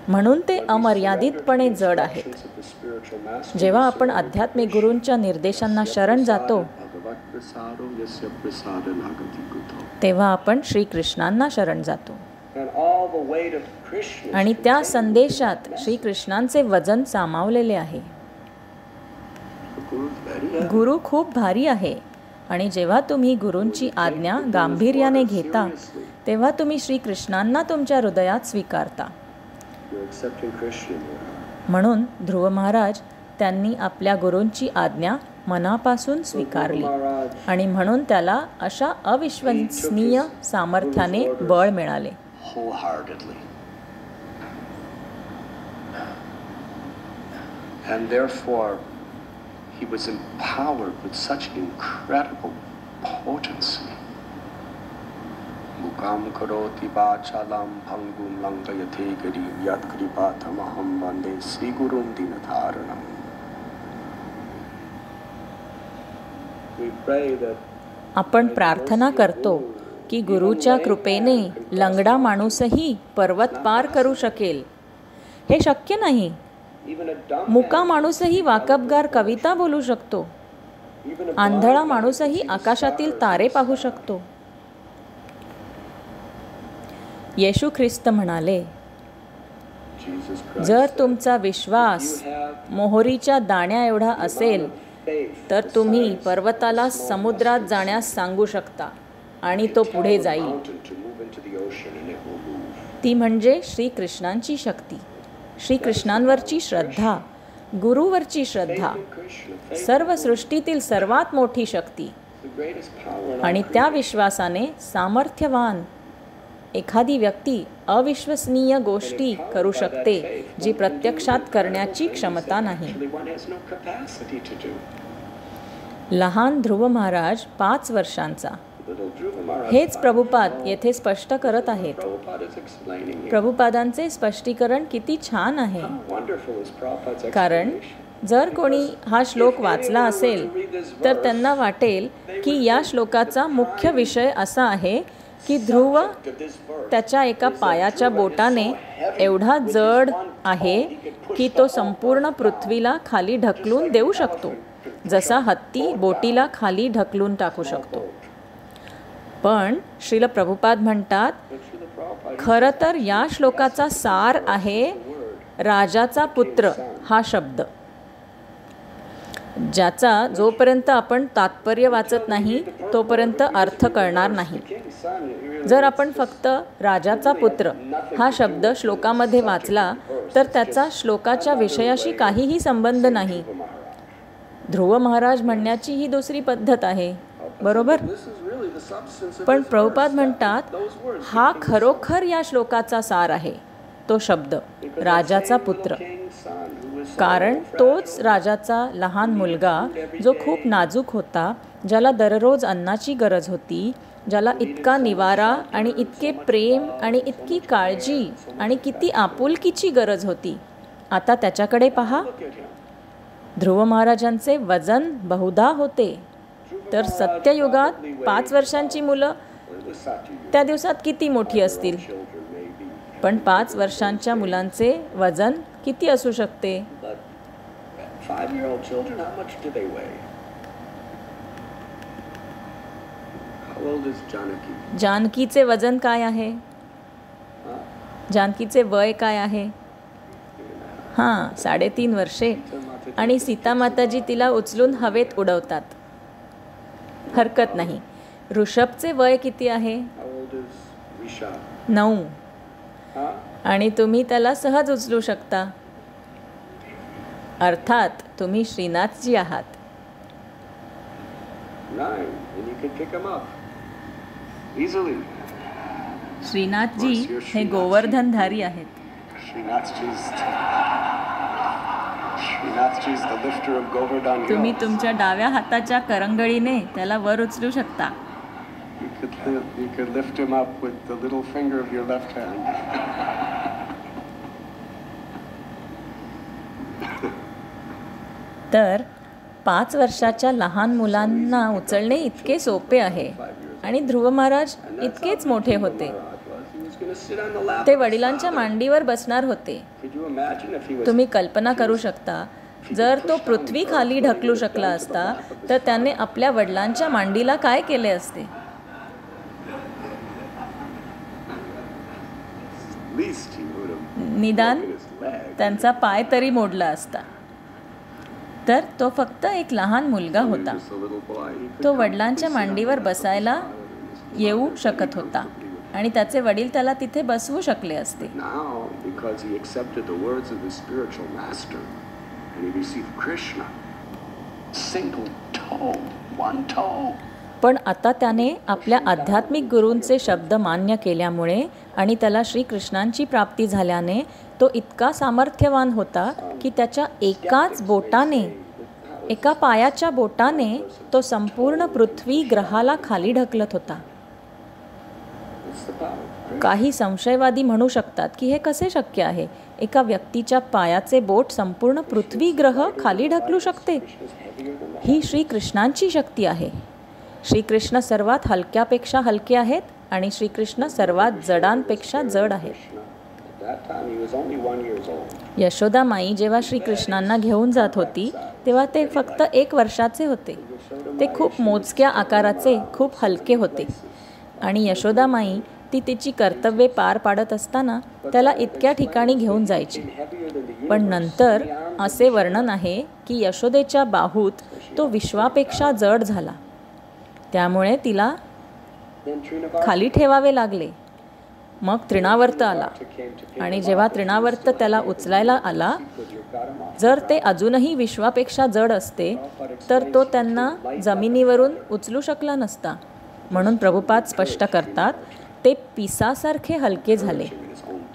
म्हणून ते When we अमर्यादितपणे surrender to जड the आहेत. instructions of the spiritual master, जेव्हा we आपण surrender to आध्यात्मिक Krishna. गुरूंच्या निर्देशांना शरण जातो Bhagavat prasado yasya prasada nagati kuto. तेव्हा आपण श्रीकृष्णांना शरण जातो And all the weight of Krishna's आणि त्या contained संदेशात in that श्रीकृष्णांचे वजन सामावलेले आहे. The Guru is very heavy. गुरु खूप भारी आहे आणि जेव्हा तुम्ही गुरूंची आज्ञा गांभीर्याने घेता तेव्हा तुम्ही श्रीकृष्णांना तुमच्या हृदयात स्वीकारता. You're accepting Krishna in your heart. म्हणून ध्रुव महाराज त्यांनी आपल्या गुरूंची आज्ञा मनापासून स्वीकारली Maharaj आणि म्हणून त्याला अशा अविश्वसनीय सामर्थ्याने बळ मिळाले. Wholeheartedly. And therefore, he was empowered with such incredible potency. Mukam karoti vachalam bhangum langayate garim yad kripatamaham vande Sri Gurum dinadharanam. we pray that आपण प्रार्थना करतो की गुरूच्या कृपेने लंगडा माणूसही पर्वत पार करू शकेल. हे शक्य नाही. even a dumb मुका man, माणूसही वाकबगार कविता बोलू शकतो. even a आंधळा blind man माणूसही can see आकाशातील stars. तारे पाहू शकतो. येशू ख्रिस्त म्हणाले, Jesus Christ जर said, तुमचा विश्वास You have मोहरीच्या दाण्या एवढा असेल faith तर the तुम्ही size पर्वताला of a small समुद्रात mustard जाण्यास सांगू शकता आणि "You तो tell पुढे the जाईल. mountain to move into the ocean and it will move." ती म्हणजे श्रीकृष्णांची शक्ती, श्रीकृष्णांवरची श्रद्धा, गुरुवरची श्रद्धा, Faith in Krishna, faith सर्व सृष्टीतील सर्वात मोठी शक्ती. the greatest power in आणि all त्या creation. विश्वासाने सामर्थ्यवान एखादी व्यक्ती अविश्वसनीय गोष्टी करू शकते जी प्रत्यक्षात करण्याची क्षमता नाही. Actually, one has no capacity to do. लहान ध्रुव महाराज 5 वर्षांचा. Little Dhruva Maharaj, हेच प्रभुपाद येथे स्पष्ट करत आहेत. Prabhupada is explaining here. प्रभुपादांचे स्पष्टीकरण किती छान आहे. How wonderful is Prabhupada's कारण explanation. जर कोणी हा श्लोक वाचला असेल तर त्यांना वाटेल की या श्लोकाचा मुख्य विषय असा आहे की ध्रुव त्याच्या एका पायाच्या बोटाने एवढा जड आहे की तो संपूर्ण पृथ्वीला खाली ढकलून देऊ शकतो, जसा हत्ती बोटीला खाली ढकलून टाकू शकतो. पण श्रील प्रभुपाद म्हणतात, खरं तर या श्लोकाचा सार आहे राजाचा पुत्र हा शब्द, ज्याचा जोपर्यंत आपण तात्पर्य वाचत नाही तोपर्यंत अर्थ कळणार नाही. जर आपण फक्त राजाचा पुत्र हा शब्द श्लोकामध्ये वाचला तर त्याचा श्लोकाच्या विषयाशी काहीही संबंध नाही. ध्रुव महाराज म्हणण्याची ही दुसरी पद्धत आहे, बरोबर. पण प्रभुपाद म्हणतात, हा खरोखर या श्लोकाचा सार आहे, तो शब्द राजाचा पुत्र. कारण तोच राजाचा लहान मुलगा जो खूप नाजूक होता, ज्याला दररोज अन्नाची गरज होती, ज्याला इतका निवारा आणि इतके प्रेम आणि इतकी काळजी आणि किती आपुलकीची गरज होती, आता त्याच्याकडे पहा. ध्रुव महाराजांचे वजन बहुधा होते, तर सत्ययुगात 5 वर्षांची मुलं त्या दिवसात किती मोठी असतील. पण 5 वर्षांच्या मुलांचे वजन किती असू शकते? जानकीचे वजन काय आहे? जानकीचे वय काय आहे? 3.5 वर्षे. आणि सीता माताजी तिला उचलून हवेत उडवतात, हरकत नाही. ऋषभचे वय किती आहे? 9. आणि तुम्ही त्याला सहज उचलू शकता. अर्थात तुम्ही श्रीनाथजी आहात. श्रीनाथजी हे गोवर्धनधारी आहेत. तुम्ही तुमच्या डाव्या हाताच्या करंगळीने त्याला वर उचलू शकता. You could lift him up with the little finger of your left hand. तर 5 वर्षाच्या लहान मुलांना उचलणे इतके सोपे आहे. आणि ध्रुव महाराज इतकेच मोठे होते, ते वडिलांच्या मांडीवर बसणार होते. तुम्ही कल्पना करू शकता, जर तो पृथ्वी खाली ढकलू शकला असता तर त्याने आपल्या वडिलांच्या मांडीला काय केले असते? निदान त्यांचा पाय तरी मोडला असता. तर तो फक्त एक लहान मुलगा होता. तो वडिलांच्या मांडीवर बसायला येऊ शकत होता आणि त्याचे वडील त्याला तिथे बसवू शकले असते. पण आता त्याने आपल्या आध्यात्मिक गुरूंचे शब्द मान्य केल्यामुळे आणि त्याला श्रीकृष्णांची प्राप्ती झाल्याने तो इतका सामर्थ्यवान होता की त्याच्या एकाच बोटाने, एका पायाच्या बोटाने तो संपूर्ण पृथ्वी ग्रहाला खाली ढकलत होता. काही संशयवादी म्हणू शकतात की हे कसे शक्य आहे? एका व्यक्तीच्या पायाचे बोट संपूर्ण पृथ्वी ग्रह खाली ढकलू शकते? ही श्रीकृष्णांची शक्ती आहे. श्रीकृष्ण सर्वात हलक्यापेक्षा हलके आहेत आणि श्रीकृष्ण सर्वात जडांपेक्षा जड आहेत. यशोदा माई जेव्हा श्रीकृष्णांना घेऊन जात होती तेव्हा ते फक्त 1 वर्षाचे होते. ते खूप मोजक्या आकाराचे, खूप हलके होते. आणि यशोदा माई ती तिची कर्तव्ये पार पाडत असताना त्याला इतक्या ठिकाणी घेऊन जायची. पण नंतर असे वर्णन आहे की यशोदेच्या बाहूत तो विश्वापेक्षा जड झाला. त्यामुळे तिला खाली ठेवावे लागले. मग तृणावर्त आला आणि जेव्हा तृणावर्त त्याला उचलायला आला, जर ते अजूनही विश्वापेक्षा जड असते तर तो त्यांना जमिनीवरून उचलू शकला नसता. म्हणून प्रभुपाद स्पष्ट करतात, ते पिसासारखे हलके झाले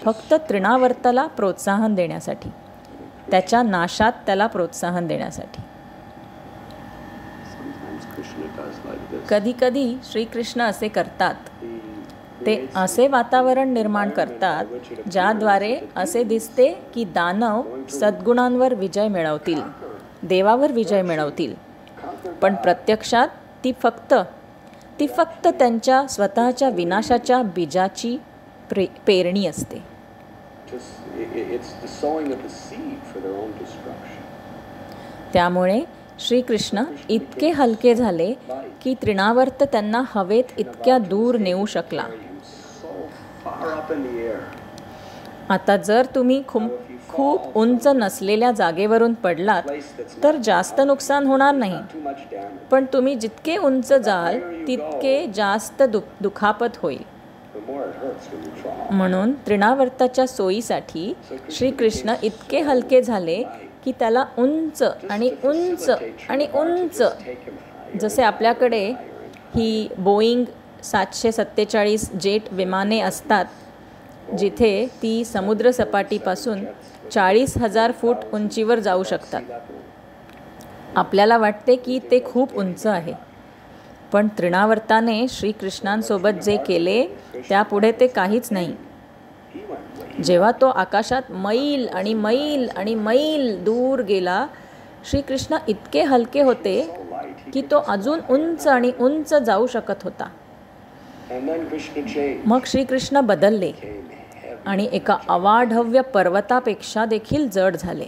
फक्त तृणावर्ताला प्रोत्साहन देण्यासाठी, त्याच्या नाशात त्याला प्रोत्साहन देण्यासाठी. कधीकधी श्रीकृष्ण असे करतात. ते असे वातावरण निर्माण करतात ज्याद्वारे असे दिसते की दानव सद्गुणांवर विजय मिळवतील, देवावर विजय मिळवतील. पण प्रत्यक्षात ती फक्त त्यांच्या स्वतःच्या विनाशाच्या बीजाची पेरणी असते. It's the sowing of the seed for their own destruction. त्यामुळे श्रीकृष्ण इतके हलके झाले की तृणावर्त त्यांना हवेत इतक्या दूर नेऊ शकला. So far up in the air. आता जर तुम्ही खूप उंच नसलेल्या जागेवरून पडलात तर जास्त नुकसान होणार नाही, Too much damage. पण तुम्ही जितके उंच जाल तितके जास्त दुखापत होईल. The more it hurts when you fall. म्हणून तृणावर्ताच्या सोयीसाठी श्रीकृष्ण इतके हलके झाले की त्याला उंच आणि उंच आणि उंच, जसे आपल्याकडे ही बोईंग 747 जेट विमाने असतात जिथे ती समुद्रसपाटीपासून 40,000 फूट उंचीवर जाऊ शकतात. आपल्याला वाटते की ते खूप उंच आहे, पण तृणावर्ताने श्रीकृष्णांसोबत जे केले त्यापुढे ते काहीच नाही. जेव्हा तो आकाशात मैल आणि मैल आणि मैल दूर गेला, श्रीकृष्ण इतके हलके होते की तो अजून उंच आणि उंच जाऊ शकत होता. And then Krishna changed. मग श्रीकृष्ण बदलले आणि एका अवाढव्य पर्वतापेक्षा देखील जड झाले.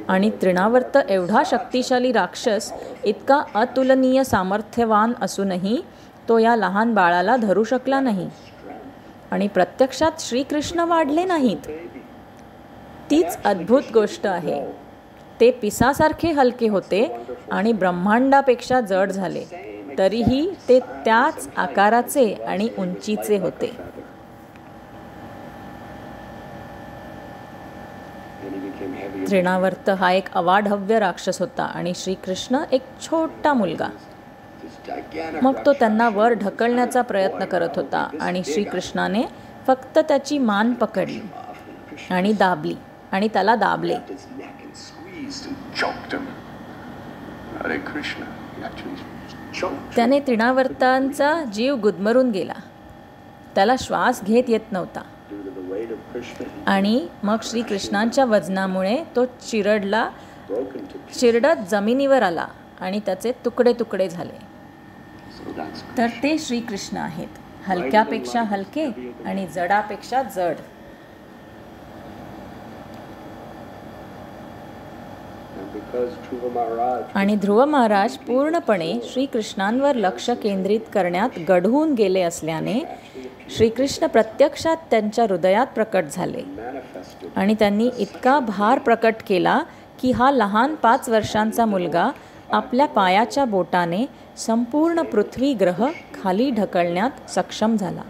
आणि तृणावर्त एवढा शक्तिशाली राक्षस, इतका अतुलनीय सामर्थ्यवान असूनही तो या लहान बाळाला धरू शकला नाही. आणि प्रत्यक्षात श्रीकृष्ण वाढले नाहीत. तीच अद्भुत गोष्ट आहे. ते पिसासारखे हलके होते आणि ब्रह्मांडापेक्षा जड झाले, तरीही ते त्याच आकाराचे आणि उंचीचे होते. तृणावर्त हा एक अवाढव्य राक्षस होता आणि श्रीकृष्ण एक छोटा मुलगा. मग तो त्यांना वर ढकलण्याचा प्रयत्न करत होता आणि श्रीकृष्णाने फक्त त्याची मान पकडली आणि दाबली आणि त्याला दाबले. His neck and squeezed and choked him. Hare Krishna. He actually choked. त्याने तृणावर्तांचा जीव गुदमरून गेला. त्याला श्वास घेत येत नव्हता Due to the weight of Krishna, he आणि मग श्रीकृष्णांच्या वजनामुळे तो चिरडला, broke into pieces. चिरडत जमिनीवर आला आणि त्याचे तुकडे तुकडे झाले. So that's तर ते श्रीकृष्ण आहेत, हलक्यापेक्षा हलके आणि जडापेक्षा जड. and because Dhruva Maharaj आणि ध्रुव महाराज पूर्णपणे श्रीकृष्णांवर लक्ष केंद्रित करण्यात गढून गेले असल्याने श्रीकृष्ण प्रत्यक्षात त्यांच्या हृदयात प्रकट झाले manifested आणि त्यांनी इतका भार प्रकट केला की हा लहान 5 वर्षांचा मुलगा आपल्या पायाच्या बोटाने संपूर्ण पृथ्वी ग्रह खाली ढकलण्यात सक्षम झाला.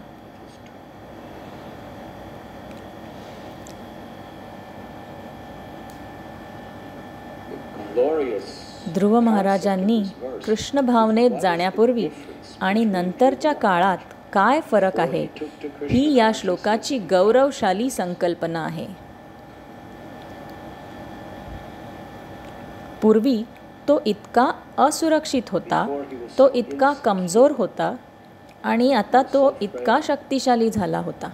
glorious ध्रुव महाराजांनी कृष्ण भावनेत जाण्यापूर्वी आणि नंतरच्या काळात काय फरक आहे ही या श्लोकाची गौरवशाली संकल्पना आहे. पूर्वी तो इतका असुरक्षित होता, तो इतका कमजोर होता आणि आता तो इतका शक्तिशाली झाला होता.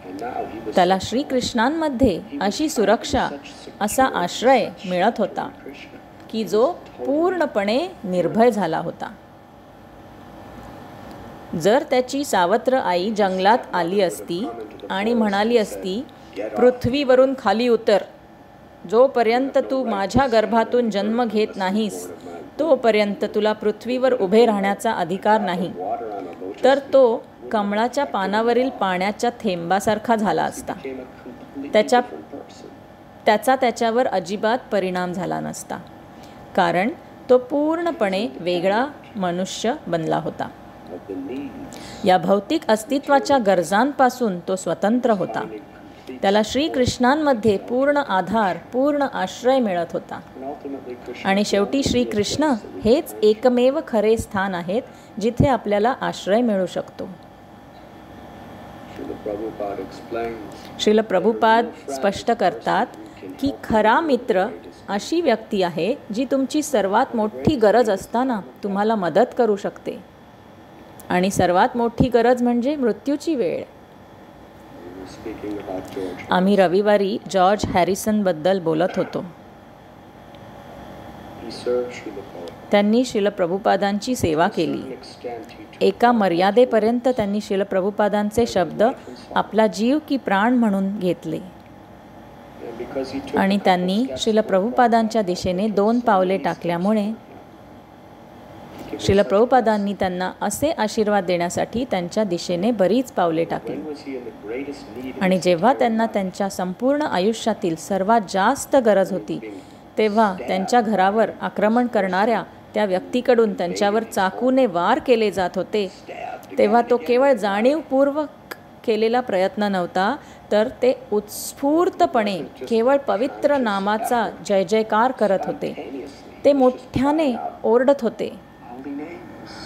and now he was त्याला श्रीकृष्णांमध्ये अशी सुरक्षा, असा आश्रय मिळत होता Krishna. की जो पूर्णपणे निर्भय झाला होता. जर त्याची सावत्र आई जंगलात आली असती आणि म्हणाली असती, पृथ्वीवरून खाली उतर, जोपर्यंत तू माझ्या गर्भातून जन्म घेत नाहीस तोपर्यंत तुला पृथ्वीवर उभे राहण्याचा अधिकार नाही, तर तो कमळाच्या पानावरील पाण्याच्या थेंबासारखा झाला असता. त्याचा त्याच्यावर अजिबात परिणाम झाला नसता, कारण तो पूर्णपणे वेगळा मनुष्य बनला होता. या भौतिक अस्तित्वाच्या गरजांपासून तो स्वतंत्र होता. त्याला श्रीकृष्णांमध्ये पूर्ण आधार, पूर्ण आश्रय मिळत होता. आणि शेवटी श्रीकृष्ण हेच एकमेव खरे स्थान आहेत जिथे आपल्याला आश्रय मिळू शकतो. श्रील प्रभुपाद स्पष्ट करतात की खरा मित्र अशी व्यक्ती आहे जी तुमची सर्वात मोठी गरज असताना तुम्हाला मदत करू शकते. आणि सर्वात मोठी गरज म्हणजे मृत्यूची वेळ. आम्ही रविवारी जॉर्ज हॅरिसनबद्दल बोलत होतो. He served Srila Prabhupada. त्यांनी श्रील प्रभुपादांची सेवा To केली. an extent, he took एका मर्यादेपर्यंत त्यांनी श्रील प्रभुपादांचे शब्द आपला जीव की प्राण म्हणून घेतले and because he took आणि a couple त्यांनी steps श्रील forward, प्रभुपादांच्या दिशेने 2 पावले टाकल्यामुळे he gave Srila us such- प्रभुपादांनी त्यांना असे आशीर्वाद देण्यासाठी त्यांच्या दिशेने बरीच पावले टाकली. When was he in the greatest need of आणि his जेव्हा entire त्यांना life? त्यांच्या संपूर्ण आयुष्यातील सर्वात जास्त गरज होती तेव्हा त्यांच्या घरावर आक्रमण करणाऱ्या त्या व्यक्तीकडून त्यांच्यावर चाकूने वार केले जात होते, तेव्हा तो केवळ जाणीवपूर्वक केलेला प्रयत्न नव्हता, तर ते उत्स्फूर्तपणे केवळ पवित्र नामाचा जय जयकार करत होते. ते मोठ्याने ओरडत होते. Holy names.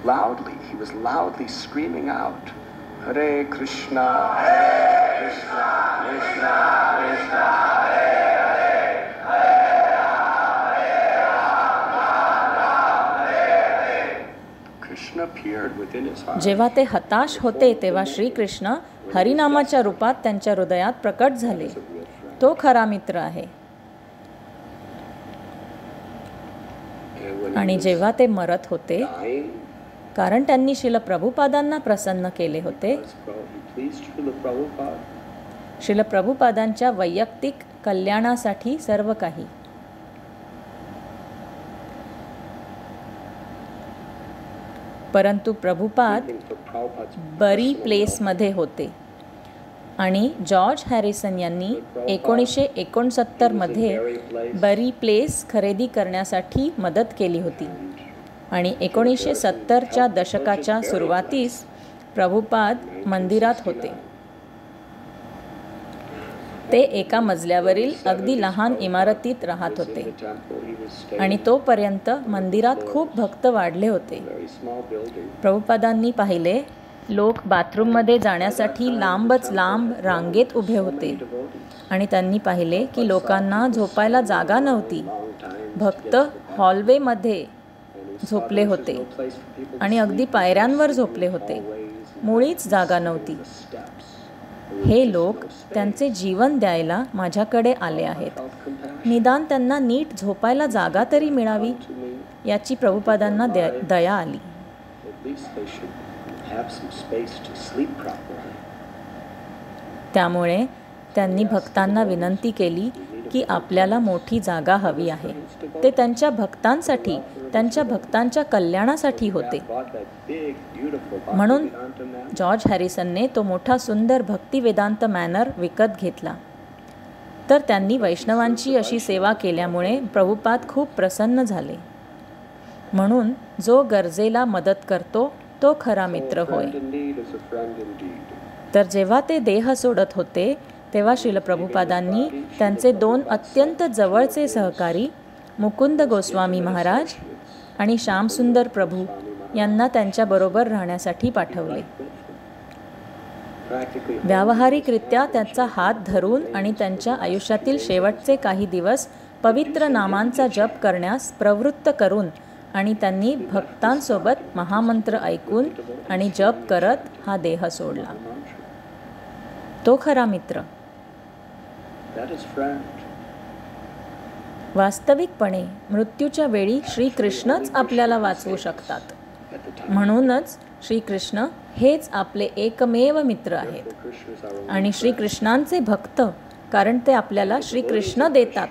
Loudly, he was loudly screaming out, Hare Krishna, Hare Krishna, Krishna Krishna, Krishna appeared within his heart. जेव्हा ते हताश होते तेव्हा श्रीकृष्ण हरिनामाच्या रूपात त्यांच्या हृदयात प्रकट झाले. तो खरा मित्र आहे. And when आणि जेव्हा ते मरत होते, dying, कारण त्यांनी श्रील प्रभुपादांना प्रसन्न केले होते, he pleased Srila Prabhupada. Srila प्रभुपादांच्या वैयक्तिक कल्याणासाठी सर्व काही. परंतु प्रभुपाद Waiting for Prabhupada's बरी personal प्लेसमध्ये होते आणि जॉर्ज हॅरिसन यांनी 1969 मध्ये बरी प्लेस खरेदी करण्यासाठी मदत केली होती. आणि 1970च्या दशकाच्या सुरुवातीस प्रभुपाद मंदिरात होते. ते एका मजल्यावरील अगदी लहान इमारतीत राहत होते temple he was staying आणि तोपर्यंत मंदिरात खूप भक्त वाढले होते. in a very small building. प्रभुपादांनी पाहिले लोक बाथरूममध्ये जाण्यासाठी लांबच लांब रांगेत उभे होते आणि त्यांनी पाहिले की लोकांना झोपायला जागा नव्हती. भक्त हॉलवेमध्ये झोपले होते आणि अगदी पायऱ्यांवर झोपले होते. मुळीच जागा नव्हती. हे लोक त्यांचे जीवन द्यायला माझ्याकडे आले आहेत. निदान त्यांना नीट झोपायला जागा तरी मिळावी याची प्रभुपादांना दया आली. At least they should have some space to sleep properly. त्यामुळे त्यांनी भक्तांना विनंती केली की आपल्याला मोठी जागा हवी आहे. ते त्यांच्या भक्तांसाठी, त्यांच्या भक्तांच्या कल्याणासाठी होते. Bought that big, beautiful म्हणून Bhaktivedanta Manor. जॉर्ज हॅरिसनने तो मोठा सुंदर भक्ती वेदांत मॅनर विकत घेतला. तर त्यांनी वैष्णवांची अशी सेवा केल्यामुळे प्रभुपाद खूप प्रसन्न झाले. म्हणून जो गरजेला मदत करतो तो खरा मित्र होय. Friend in need is a friend indeed. तर जेव्हा ते देह सोडत होते तेव्हा श्रील प्रभुपादांनी त्यांचे 2 अत्यंत जवळचे सहकारी मुकुंद गोस्वामी महाराज आणि श्यामसुंदर प्रभू यांना त्यांच्याबरोबर राहण्यासाठी पाठवले. Practically व्यावहारिकरित्या त्यांचा हात धरून आणि त्यांच्या आयुष्यातील शेवटचे काही दिवस पवित्र नामांचा जप करण्यास प्रवृत्त करून आणि त्यांनी भक्तांसोबत महामंत्र ऐकून आणि जप करत हा देह सोडला. तो खरा मित्र. that is friend. वास्तविकपणे मृत्यूच्या वेळी श्रीकृष्णच आपल्याला वाचवू शकतात. At the time, म्हणूनच श्रीकृष्ण हेच आपले एकमेव मित्र आहेत. Krishna is our आणि श्रीकृष्णांचे भक्त, कारण ते आपल्याला श्रीकृष्ण देतात,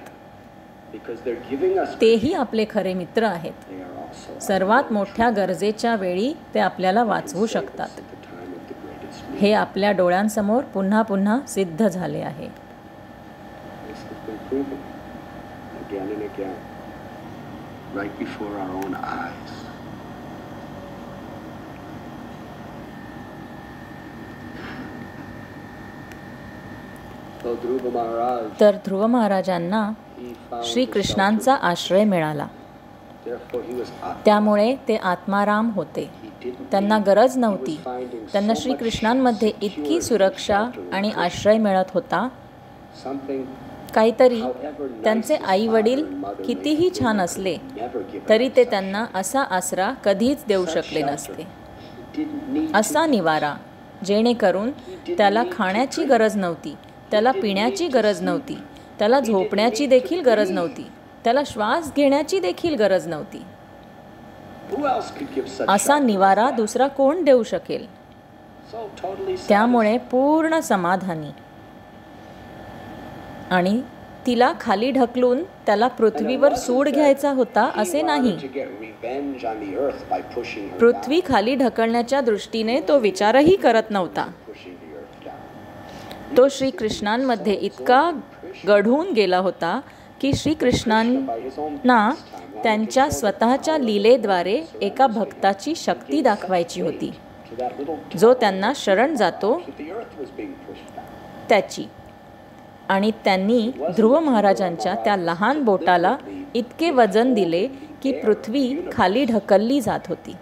because they're giving us. तेही आपले खरे मित्र आहेत. They are also सर्वात मोठ्या गरजेच्या वेळी ते आपल्याला वाचवू शकतात. at the time of the greatest need. हे आपल्या डोळ्यांसमोर पुन्हा पुन्हा सिद्ध झाले आहे. This has been proven again and again, right before our own eyes. So Dhruva Maharaj, तर ध्रुव महाराजांना he found श्रीकृष्णांचा आश्रय मिळाला. therefore he was त्यामुळे ते आत्माराम होते. he didn't त्यांना गरज नव्हती. he was finding त्यांना so much श्रीकृष्णांमध्ये इतकी security, सुरक्षा shelter, आणि आश्रय मिळत होता. something काहीतरी however nice त्यांचे his आई वडील father and mother may कितीही have छान been, असले never given तरी him ते such- त्यांना असा आसरा कधीच देऊ such शकले shelter. नसते. He didn't need असा निवारा जेणेकरून त्याला खाण्याची गरज नव्हती, त्याला पिण्याची गरज नव्हती, त्याला झोपण्याची देखील गरज नव्हती. त्याला श्वास घेण्याची देखील गरज नव्हती. Who else could give such असा निवारा दुसरा कोण देऊ शकेल? so totally त्यामुळे पूर्ण समाधानी. आणि तिला खाली ढकलून त्याला पृथ्वीवर सूड घ्यायचा होता असे नाही. to get revenge on the earth by pushing her पृथ्वी खाली ढकलण्याच्या दृष्टीने तो विचारही करत नव्हता. pushing the earth down. तो श्रीकृष्णांमध्ये इतका गढून गेला होता की श्रीकृष्णांना त्यांच्या स्वतःच्या लीलेद्वारे एका भक्ताची शक्ती दाखवायची होती, To that little जो त्यांना शरण जातो the earth was being pushed down. त्याची. आणि त्यांनी ध्रुव महाराजांच्या त्या लहान बोटाला इतके वजन दिले की पृथ्वी खाली ढकलली जात होती.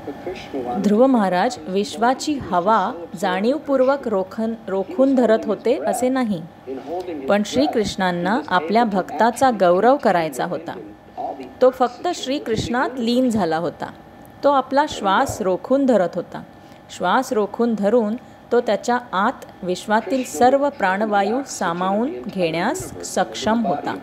But Krishna wanted ध्रुव महाराज विश्वाची हवा जाणीवपूर्वक रोखून धरत होते असे नाही, in holding his पण श्रीकृष्णांना आपल्या भक्ताचा गौरव करायचा होता. all the तो फक्त श्रीकृष्णात लीन झाला होता. तो आपला श्वास रोखून धरत होता. श्वास रोखून धरून तो त्याच्या आत विश्वातील सर्व प्राणवायू सामावून घेण्यास सक्षम होता.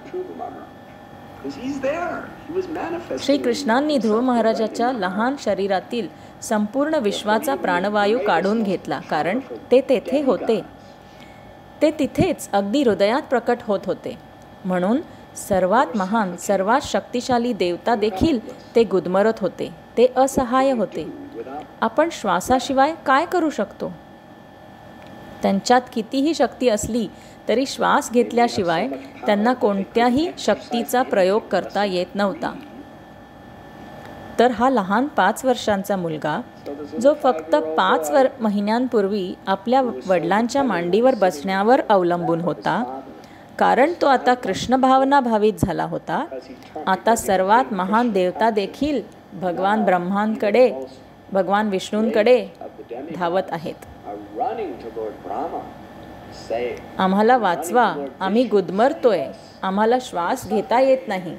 because he's there. He was manifesting. श्रीकृष्णांनी ध्रुव महाराजाच्या लहान शरीरातील संपूर्ण विश्वाचा प्राणवायू काढून घेतला, कारण ते तेथे होते. ते तिथेच अगदी हृदयात प्रकट होत होते. म्हणून सर्वात महान सर्वात शक्तिशाली देवता देखील ते गुदमरत होते. ते असहाय्य होते. आपण श्वासाशिवाय काय करू शकतो? त्यांच्यात कितीही शक्ती असली तरी श्वास घेतल्याशिवाय त्यांना कोणत्याही शक्तीचा प्रयोग करता येत नव्हता. तर हा लहान 5 वर्षांचा मुलगा, जो फक्त 5 महिन्यांपूर्वी आपल्या वडिलांच्या मांडीवर बसण्यावर अवलंबून होता, कारण तो आता कृष्ण भावना भावित झाला होता, आता सर्वात महान देवता देखील भगवान ब्रह्मांकडे, भगवान विष्णूंकडे धावत आहेत. Are running to Lord Brahma, say, आम्हाला वाचवा, आम्ही गुदमरतोय, आम्हाला श्वास घेता येत नाही.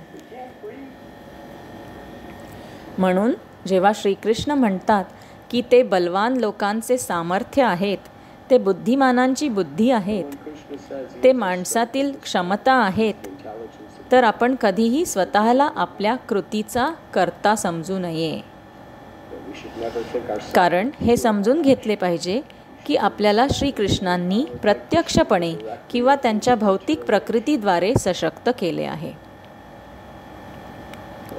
म्हणून जेव्हा श्रीकृष्ण म्हणतात की ते बलवान लोकांचे सामर्थ्य आहेत, ते बुद्धिमानांची बुद्धी आहेत, Krishna says ते माणसातील क्षमता आहेत, intelligence. तर आपण कधीही स्वतःला आपल्या कृतीचा कर्ता समजू नये. We should never think ourselves. कारण हे समजून घेतले पाहिजे की आपल्याला श्रीकृष्णांनी प्रत्यक्षपणे किंवा त्यांच्या भौतिक प्रकृतीद्वारे सशक्त केले आहे,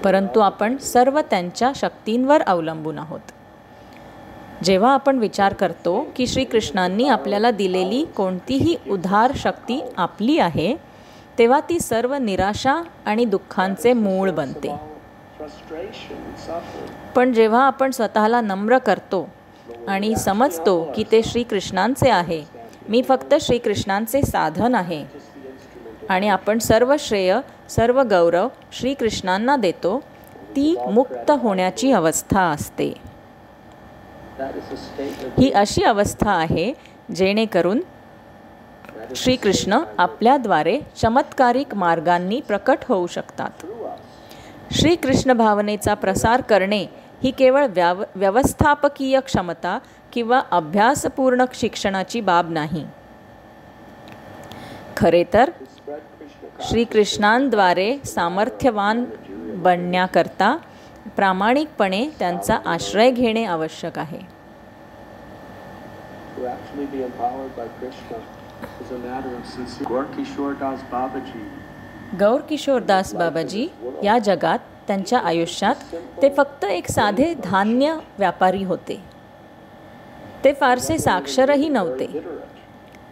परंतु आपण सर्व त्यांच्या शक्तींवर अवलंबून आहोत. जेव्हा आपण विचार करतो की श्रीकृष्णांनी आपल्याला दिलेली कोणतीही उदार शक्ती आपली आहे, तेव्हा ती सर्व निराशा आणि दुःखांचे मूळ बनते. Frustration and suffering. पण जेव्हा आपण स्वतःला नम्र करतो आणि समजतो की ते श्रीकृष्णांचे आहे, मी फक्त श्रीकृष्णांचे साधन आहे, आणि आपण सर्व श्रेय सर्व गौरव श्रीकृष्णांना देतो, ती मुक्त होण्याची अवस्था असते. That is a state of ही अशी अवस्था आहे जेणेकरून श्रीकृष्ण आपल्याद्वारे चमत्कारिक मार्गांनी प्रकट होऊ शकतात. through us. श्रीकृष्ण भावनेचा प्रसार करणे ही केवळ व्यवस्थापकीय क्षमता किंवा अभ्यासपूर्ण शिक्षणाची बाब नाही. खरे तर Spread Krishna श्रीकृष्णांद्वारे सामर्थ्यवान बनण्याकरता प्रामाणिकपणे त्यांचा आश्रय घेणे आवश्यक आहे. to actually be empowered by Krishna is a matter of sincere. Gorkishore Das Babaji. गौर किशोरदास बाबाजी या जगात त्यांच्या आयुष्यात ते फक्त एक साधे धान्य व्यापारी होते. ते फारसे साक्षरही नव्हते,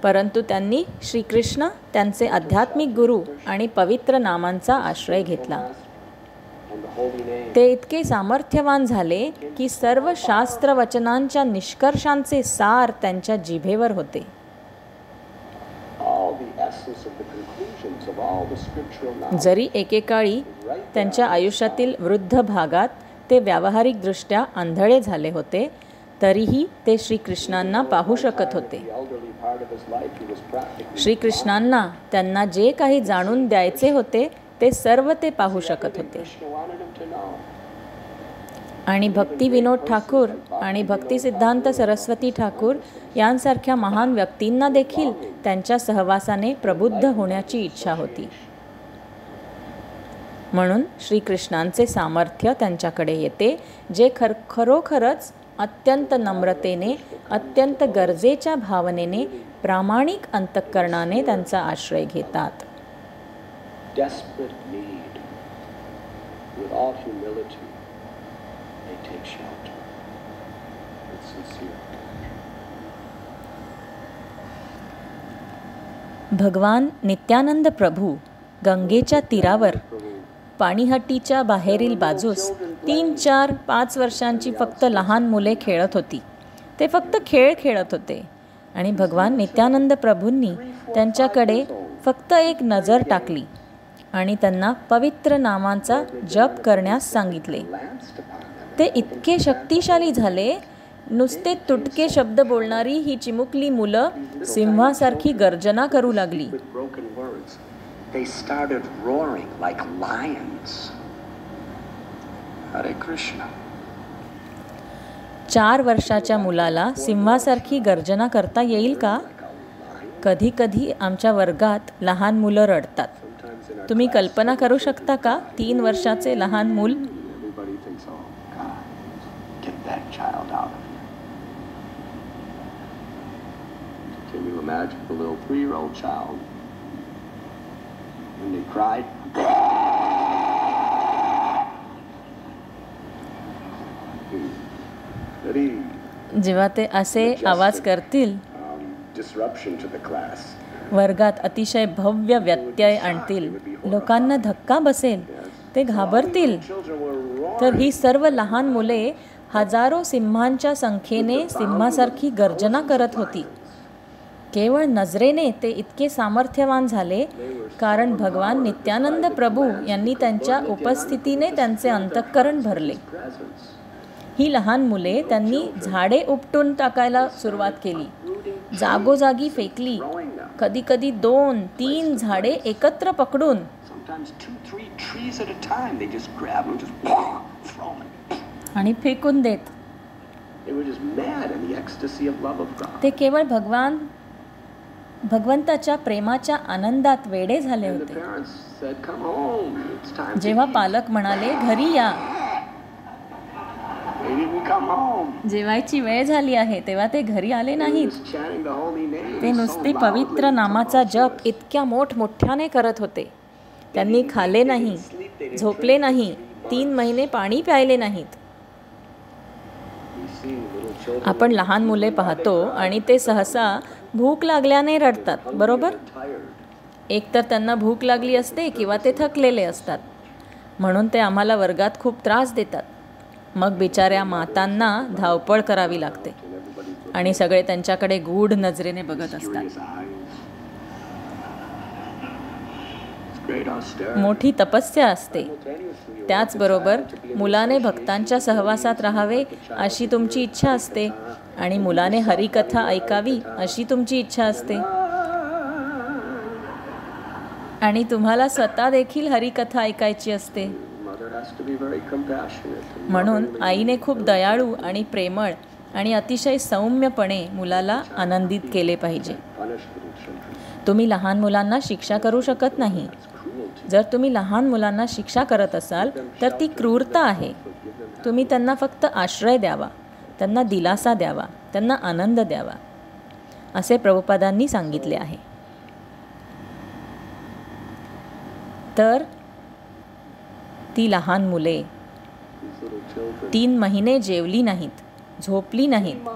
परंतु त्यांनी श्रीकृष्ण, त्यांचे आध्यात्मिक गुरु आणि पवित्र नामांचा आश्रय घेतला. And the holy name. ते इतके सामर्थ्यवान झाले की सर्व शास्त्र वचनांच्या निष्कर्षांचे सार त्यांच्या जिभेवर होते. All the essence of the conclusions of all the scriptural knowledge. जरी एकेकाळी त्यांच्या आयुष्यातील वृद्ध भागात ते व्यावहारिकदृष्ट्या आंधळे झाले होते, तरीही ते श्रीकृष्णांना पाहू शकत होते. The elderly part of his life, he was practically श्रीकृष्णांना त्यांना जे काही जाणून द्यायचे होते ते सर्व ते पाहू शकत होते. Krishna wanted him to know. आणि भक्ती विनोद ठाकूर आणि भक्ती सिद्धांत सरस्वती ठाकूर यांसारख्या महान व्यक्तींना देखील त्यांच्या सहवासाने प्रबुद्ध होण्याची इच्छा होती. म्हणून श्रीकृष्णांचे सामर्थ्य त्यांच्याकडे येते, जे खरोखरच अत्यंत नम्रतेने, अत्यंत गरजेच्या भावनेने, प्रामाणिक अंतःकरणाने त्यांचा आश्रय घेतात. Desperate need, with all humility, they take shelter with sincere. भगवान नित्यानंद प्रभू गंगेच्या तीरावर पाणीहट्टीच्या बाहेरील बाजूस 3, 4, 5 वर्षांची फक्त लहान मुले खेळत होती. ते फक्त खेळ खेळत होते आणि भगवान नित्यानंद प्रभूंनी त्यांच्याकडे फक्त एक नजर टाकली आणि त्यांना पवित्र नामांचा जप करण्यास सांगितले. ते इतके शक्तिशाली झाले, नुसते तुटके शब्द बोलणारी ही चिमुकली मुलं सिंहासारखी गर्जना करू लागली. They started roaring like lions. Hare Krishna. 4 वर्षाच्या मुलाला सिंहासारखी गर्जना करता येईल का? कधी कधी आमच्या वर्गात लहान मुलं रडतात. तुम्ही कल्पना करू शकता का 3 वर्षाचे लहान मूल? Everybody thinks, oh God, get that child out of here. Can you imagine the little 3-year-old child when they cried? Very जेव्हा ते असे आवाज करतील, disruption to the class. वर्गात अतिशय भव्य व्यत्यय आणतील, लोकांना धक्का बसेल, ते घाबरतील. तर ही सर्व लहान मुले हजारो सिंहांच्या संख्येने सिंहासारखी गर्जना करत होती. केवळ नजरेने ते इतके सामर्थ्यवान झाले कारण भगवान नित्यानंद प्रभू यांनी त्यांच्या उपस्थितीने त्यांचे अंतःकरण भरले. ही लहान मुले त्यांनी झाडे उपटून टाकायला सुरुवात केली, जागोजागी फेकली, कधी कधी 2-3 झाडे एकत्र पकडून, Sometimes 2-3 trees at a time. They just grab them, just throw them. आणि फेकून देत. They were just mad in the ecstasy of love of God. ते केवळ भगवंताच्या प्रेमाच्या आनंदात वेडे झाले And the होते. parents said, "Come home. It's time to जेव्हा eat." पालक म्हणाले घरी या, They didn't come home. जेवायची वेळ झाली आहे, तेव्हा ते घरी आले They नाहीत. was chanting the holy name ते so नुसते loudly. पवित्र नामाचा जप इतक्या मोठमोठ्याने करत होते. त्यांनी खाल्ले नाही, झोपले नाही, 3 महिने पाणी प्यायले नाहीत. We see little children आपण लहान मुले पाहतो आणि ते सहसा भूक लागल्याने रडतात, बरोबर? tired. एकतर त्यांना भूक लागली असते किंवा ते थकलेले असतात. म्हणून ते आम्हाला वर्गात खूप त्रास देतात. मग बिचाऱ्या मातांना धावपळ करावी लागते आणि सगळे त्यांच्याकडे गूढ नजरेने बघत असतात. Curious eyes. It's great austerity. मोठी तपस्या असते. त्याचबरोबर मुलाने भक्तांच्या सहवासात राहावे अशी तुमची इच्छा असते आणि मुलाने हरिकथा ऐकावी अशी तुमची इच्छा असते. आणि तुम्हाला स्वतः देखील हरिकथा ऐकायची असते. Mother has to be very compassionate. म्हणून आईने खूप दयाळू आणि प्रेमळ आणि अतिशय सौम्यपणे मुलाला आनंदित केले पाहिजे. Punish little children. तुम्ही लहान मुलांना शिक्षा करू शकत नाही. जर तुम्ही लहान मुलांना शिक्षा करत असाल तर ती क्रूरता आहे. तुम्ही त्यांना फक्त आश्रय द्यावा, त्यांना दिलासा द्यावा, त्यांना आनंद द्यावा, असे प्रभुपादांनी सांगितले आहे. तर ती लहान मुले These little children. 3 महिने जेवली नाहीत, झोपली नाहीत,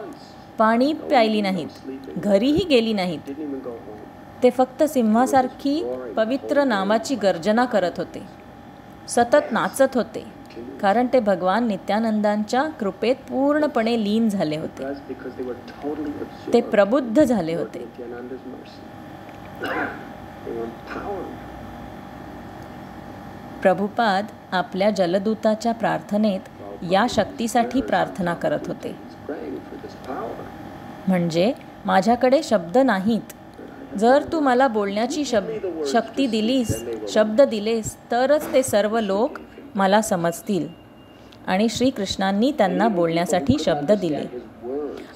पाणी प्यायली नाहीत, घरीही गेली नाहीत. Didn't even go home. ते फक्त सिंहासारखी पवित्र नामाची गर्जना करत होते, सतत नाचत होते, कारण ते भगवान नित्यानंदांच्या कृपेत पूर्णपणे लीन झाले होते. That's because they were totally absorbed. ते प्रबुद्ध झाले होते. in Nityananda's mercy. They were empowered. Prabhupada आपल्या जलदूताच्या प्रार्थनेत या शक्तीसाठी प्रार्थना करत होते. He's praying for this power. म्हणजे माझ्याकडे शब्द नाहीत, जर तू मला बोलण्याची शक्ती दिलीस, शब्द दिलेस, तरच ते सर्व लोक मला समजतील. आणि श्रीकृष्णांनी त्यांना बोलण्यासाठी शब्द दिले.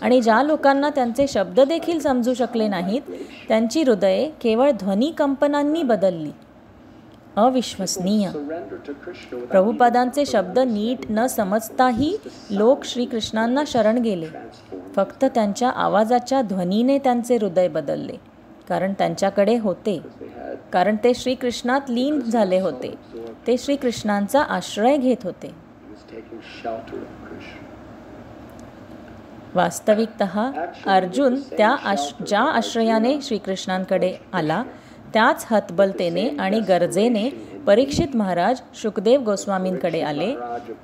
आणि ज्या लोकांना त्यांचे शब्द देखील समजू शकले नाहीत, त्यांची हृदये केवळ ध्वनी कंपनांनी बदलली. अविश्वसनीय. प्रभुपादांचे शब्द नीट न समजताही लोक श्रीकृष्णांना शरण गेले. फक्त त्यांच्या आवाजाच्या ध्वनीने त्यांचे हृदय बदलले, कारण त्यांच्याकडे होते, कारण ते श्रीकृष्णात लीन झाले होते. ते श्रीकृष्णांचा आश्रय घेत होते. वास्तविकतः अर्जुन ज्या आश्रयाने श्रीकृष्णांकडे आला, त्याच हतबलतेने आणि गरजेने परीक्षित महाराज शुकदेव गोस्वामींकडे आले.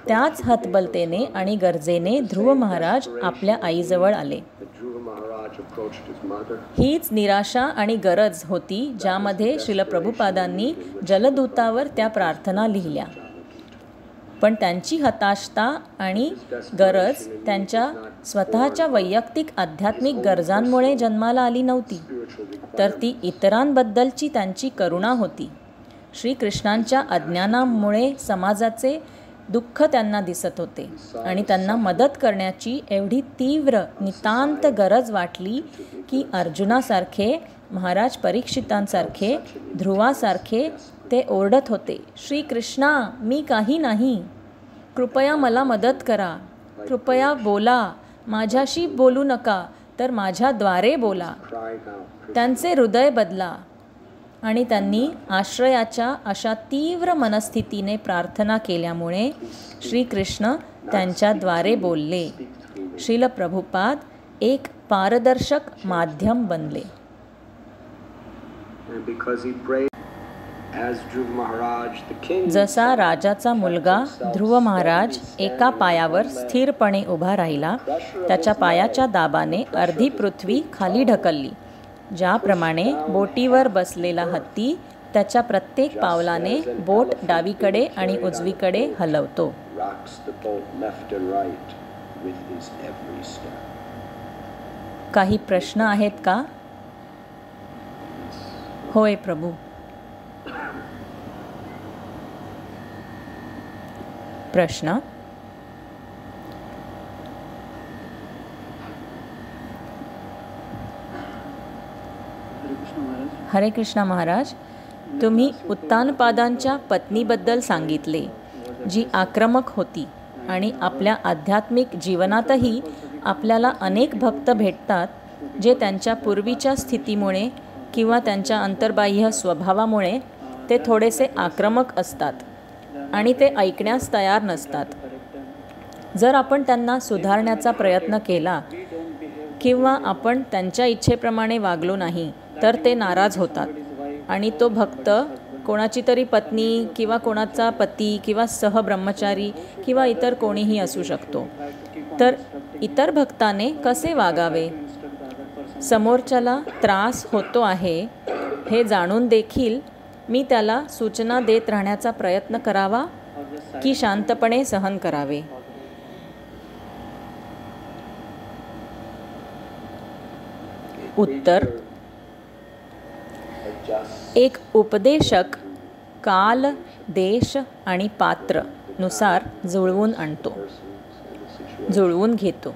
त्याच हतबलतेने आणि गरजेने ध्रुव महाराज आपल्या आईजवळ आले. हीच निराशा आणि गरज होती ज्यामध्ये श्रील प्रभुपादांनी जलदूतावर त्या प्रार्थना लिहिल्या. पण त्यांची हताशता आणि गरज त्यांच्या स्वतःच्या वैयक्तिक आध्यात्मिक गरजांमुळे जन्माला आली नव्हती, तर ती इतरांबद्दलची त्यांची करुणा होती. श्रीकृष्णांच्या अज्ञानामुळे समाजाचे दुःख त्यांना दिसत होते आणि त्यांना मदत करण्याची एवढी तीव्र नितांत गरज वाटली की अर्जुनासारखे, महाराज परीक्षितांसारखे, ध्रुवासारखे ते ओरडत होते, श्रीकृष्णा, मी काही नाही, कृपया मला मदत करा, कृपया बोला, माझ्याशी बोलू नका तर माझ्याद्वारे बोला. त्यांचे हृदय बदला. आणि त्यांनी आश्रयाच्या अशा तीव्र मनस्थितीने प्रार्थना केल्यामुळे श्रीकृष्ण त्यांच्याद्वारे बोलले. श्रील प्रभुपाद एक पारदर्शक माध्यम बनले. जसा राजाचा मुलगा ध्रुव महाराज एका पायावर स्थिरपणे उभा राहिला, त्याच्या पायाच्या दाबाने अर्धी पृथ्वी खाली ढकलली. ज्याप्रमाणे बोटीवर बसलेला हत्ती त्याच्या प्रत्येक पावलाने बोट डावीकडे आणि उजवीकडे हलवतो. काही प्रश्न आहेत का? होय प्रभू. प्रश्न. हरे कृष्ण महाराज, तुम्ही उत्तानपादांच्या पत्नीबद्दल सांगितले, जी आक्रमक होती आणि आपल्या आध्यात्मिक जीवनातही आपल्याला अनेक भक्त भेटतात जे त्यांच्या पूर्वीच्या स्थितीमुळे किंवा त्यांच्या अंतर्बाह्य स्वभावामुळे ते थोडेसे आक्रमक असतात आणि ते ऐकण्यास तयार नसतात. जर आपण त्यांना सुधारण्याचा प्रयत्न केला किंवा आपण त्यांच्या इच्छेप्रमाणे वागलो नाही तर ते नाराज होतात आणि तो भक्त कोणाची तरी पत्नी किंवा कोणाचा पती किंवा सहब्रह्मचारी किंवा इतर कोणीही असू शकतो. तर इतर भक्ताने कसे वागावे? समोरच्याला त्रास होतो आहे हे जाणून देखील मी त्याला सूचना देत राहण्याचा प्रयत्न करावा की शांतपणे सहन करावे? उत्तर. एक उपदेशक काल, देश आणि पात्र नुसार जुळवून घेतो.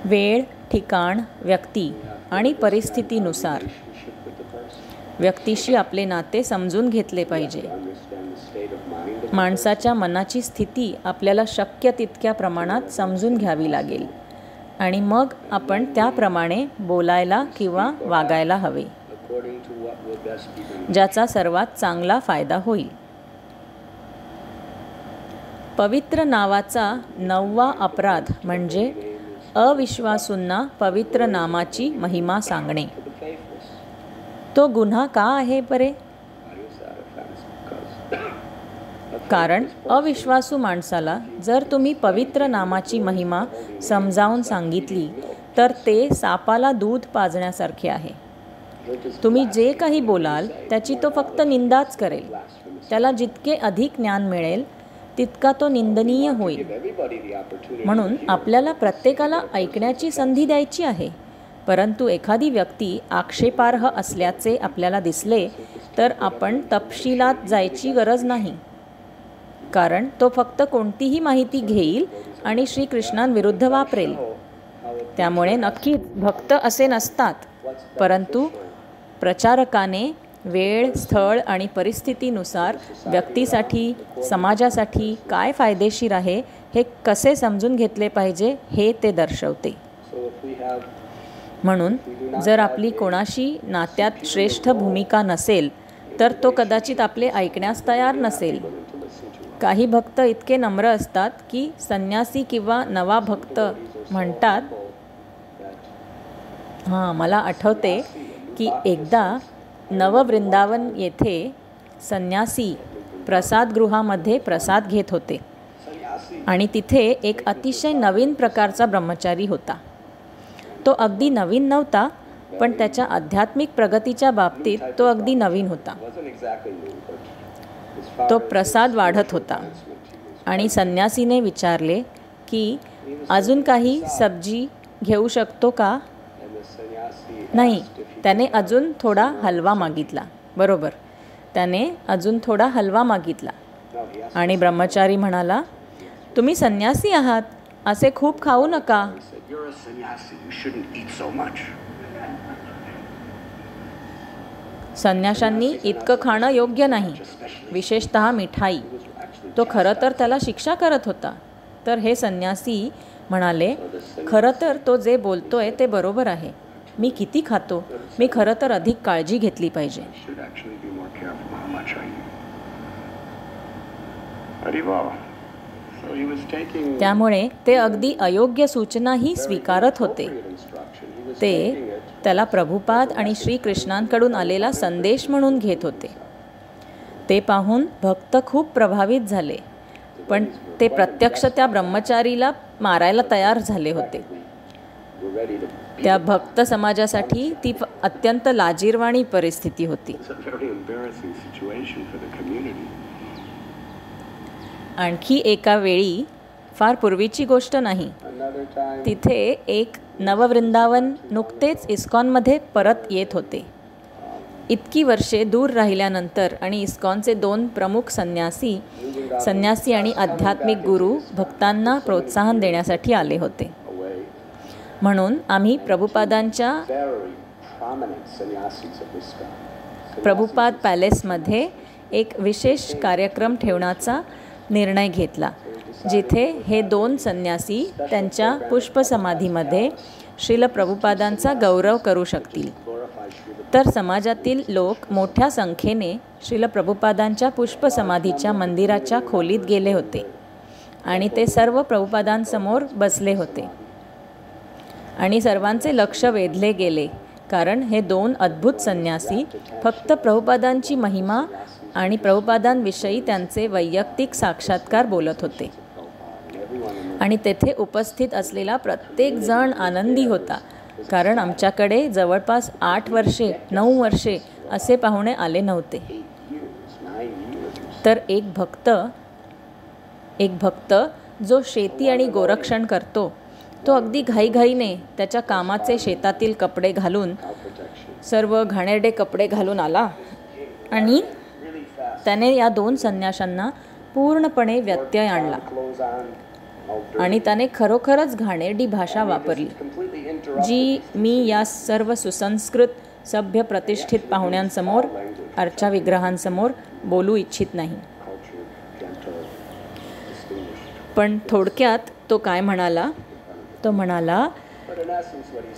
वेळ, ठिकाण, व्यक्ती आणि परिस्थितीनुसार व्यक्तीशी आपले नाते समजून घेतले पाहिजे. माणसाच्या मनाची स्थिती आपल्याला शक्य तितक्या प्रमाणात समजून घ्यावी लागेल आणि मग आपण त्याप्रमाणे बोलायला किंवा वागायला हवे, ज्याचा सर्वात चांगला फायदा होईल. पवित्र नावाचा 9वा अपराध म्हणजे अविश्वासूंना पवित्र नामाची महिमा सांगणे. तो गुन्हा का आहे बरे? कारण अविश्वासू माणसाला जर तुम्ही पवित्र नामाची महिमा समजावून सांगितली तर ते सापाला दूध पाजण्यासारखे आहे. तुम्ही जे काही बोलाल त्याची तो फक्त निंदाच करेल. त्याला जितके अधिक ज्ञान मिळेल तितका तो निंदनीय होईल. म्हणून आपल्याला प्रत्येकाला ऐकण्याची संधी द्यायची आहे. परंतु एखादी व्यक्ती आक्षेपार्ह असल्याचे आपल्याला दिसले तर आपण तपशिलात जायची गरज नाही. कारण तो फक्त कोणतीही माहिती घेईल आणि श्रीकृष्णांविरुद्ध वापरेल. त्यामुळे नक्कीच भक्त असे नसतात, परंतु प्रचारकाने वेळ, स्थळ आणि परिस्थितीनुसार व्यक्तीसाठी, समाजासाठी काय फायदेशीर आहे हे कसे समजून घेतले पाहिजे हे ते दर्शवते. म्हणून जर आपली कोणाशी नात्यात श्रेष्ठ भूमिका नसेल तर तो कदाचित आपले ऐकण्यास तयार नसेल. काही भक्त इतके नम्र असतात की संन्यासी किंवा नवा भक्त म्हणतात. मला आठवते की एकदा नववृंदावन येथे संन्यासी प्रसादगृहामध्ये प्रसाद घेत होते आणि तिथे एक अतिशय नवीन प्रकारचा ब्रह्मचारी होता. तो अगदी नवीन नव्हता, पण त्याच्या आध्यात्मिक प्रगतीच्या बाबतीत तो अगदी नवीन होता. तो प्रसाद वाढत होता आणि संन्यासीने विचारले की अजून काही सब्जी घेऊ शकतो का? नाही, त्याने अजून थोडा हलवा मागितला. बरोबर, त्याने अजून थोडा हलवा मागितला आणि ब्रह्मचारी म्हणाला, तुम्ही संन्यासी आहात, असे खूप खाऊ नका. संन्याशांनी इतकं खाणं योग्य नाही, विशेषतः मिठाई. तो खरं तर त्याला शिक्षा करत होता. तर हे संन्यासी म्हणाले, खरं तर तो जे बोलतोय ते बरोबर आहे. मी किती खातो, मी खरं तर अधिक काळजी घेतली पाहिजे. त्यामुळे ते अगदी अयोग्य सूचनाही स्वीकारत होते. ते त्याला प्रभुपाद आणि श्रीकृष्णांकडून आलेला संदेश म्हणून घेत होते. ते पाहून भक्त खूप प्रभावित झाले, पण ते प्रत्यक्ष त्या ब्रह्मचारीला मारायला तयार झाले होते. त्या भक्त समाजासाठी ती अत्यंत लाजिरवाणी परिस्थिती होती. आणखी एका वेळी, फार पूर्वीची गोष्ट नाही, तिथे एक नववृंदावन नुकतेच इस्कॉनमध्ये परत येत होते. इतकी वर्षे दूर राहिल्यानंतर आणि इस्कॉनचे 2 प्रमुख संन्यासी आणि आध्यात्मिक गुरु भक्तांना प्रोत्साहन देण्यासाठी आले होते. म्हणून आम्ही प्रभुपाद पॅलेसमध्ये एक विशेष कार्यक्रम ठेवण्याचा निर्णय घेतला, जिथे हे 2 संन्यासी त्यांच्या पुष्पसमाधीमध्ये श्रील प्रभुपादांचा गौरव करू शकतील. तर समाजातील लोक मोठ्या संख्येने श्रील प्रभुपादांच्या पुष्पसमाधीच्या मंदिराच्या खोलीत गेले होते आणि ते सर्व प्रभुपादांसमोर बसले होते आणि सर्वांचे लक्ष वेधले गेले, कारण हे 2 अद्भुत संन्यासी फक्त प्रभुपादांची महिमा आणि प्रभुपादांविषयी त्यांचे वैयक्तिक साक्षात्कार बोलत होते. आणि तेथे उपस्थित असलेला प्रत्येक जण आनंदी होता, कारण आमच्याकडे जवळपास 8 वर्षे 9 वर्षे असे पाहुणे आले नव्हते. तर एक भक्त जो शेती आणि गोरक्षण करतो, तो अगदी घाईघाईने त्याच्या कामाचे शेतातील कपडे घालून, सर्व घाणेरडे कपडे घालून आला आणि त्याने या 2 संन्याशांना पूर्णपणे व्यत्यय आणला आणि त्याने खरोखरच घाणेरडी भाषा वापरली, जी मी या सर्व सुसंस्कृत, सभ्य, प्रतिष्ठित पाहुण्यांसमोर, अर्चा विग्रहांसमोर बोलू इच्छित नाही. पण थोडक्यात तो काय म्हणाला? तो म्हणाला,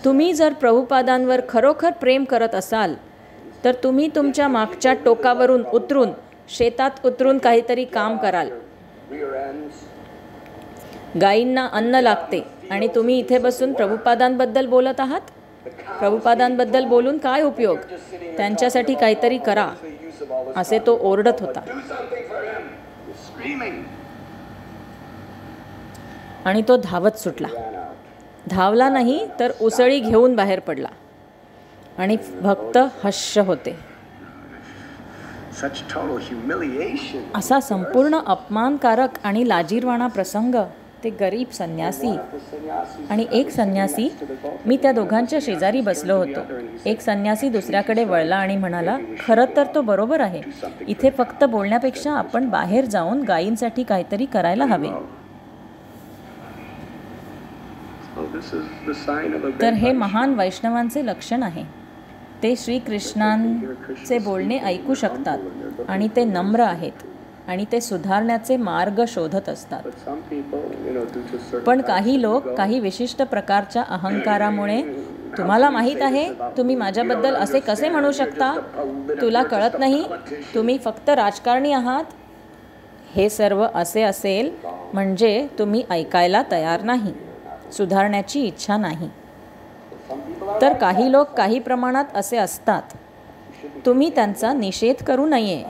तुम्ही जर प्रभुपादांवर खरोखर प्रेम करत असाल तर तुम्ही तुमच्या मागच्या टोकावरून उतरून, शेतात उतरून काहीतरी काम कराल. गायींना अन्न लागते आणि तुम्ही इथे बसून प्रभुपादांबद्दल बोलत आहात. प्रभुपादांबद्दल बोलून काय उपयोग? त्यांच्यासाठी काहीतरी करा, असे तो ओरडत होता. आणि तो धावत सुटला. धावला नाही तर उसळी घेऊन बाहेर पडला आणि भक्त हश्य होते. असा संपूर्ण अपमानकारक आणि लाजिरवाणा प्रसंग ते गरीब संन्यासी आणि एक संन्यासी, मी त्या दोघांच्या शेजारी बसलो होतो. एक संन्यासी दुसऱ्याकडे वळला आणि म्हणाला, खरं तर तो बरोबर आहे. इथे फक्त बोलण्यापेक्षा आपण बाहेर जाऊन गायींसाठी काहीतरी करायला हवे. तर हे महान वैष्णवांचे लक्षण आहे. ते श्रीकृष्णांचे बोलणे ऐकू शकतात आणि ते नम्र आहेत आणि ते सुधारण्याचे मार्ग शोधत असतात. पण काही लोक काही विशिष्ट प्रकारच्या अहंकारामुळे, तुम्हाला माहीत आहे, तुम्ही माझ्याबद्दल असे कसे म्हणू शकता, तुला कळत नाही, तुम्ही फक्त राजकारणी आहात, हे सर्व असे असेल म्हणजे तुम्ही ऐकायला तयार नाही, सुधारण्याची इच्छा नाही. तर काही लोक काही प्रमाणात असे असतात. तुम्ही त्यांचा निषेध करू नये.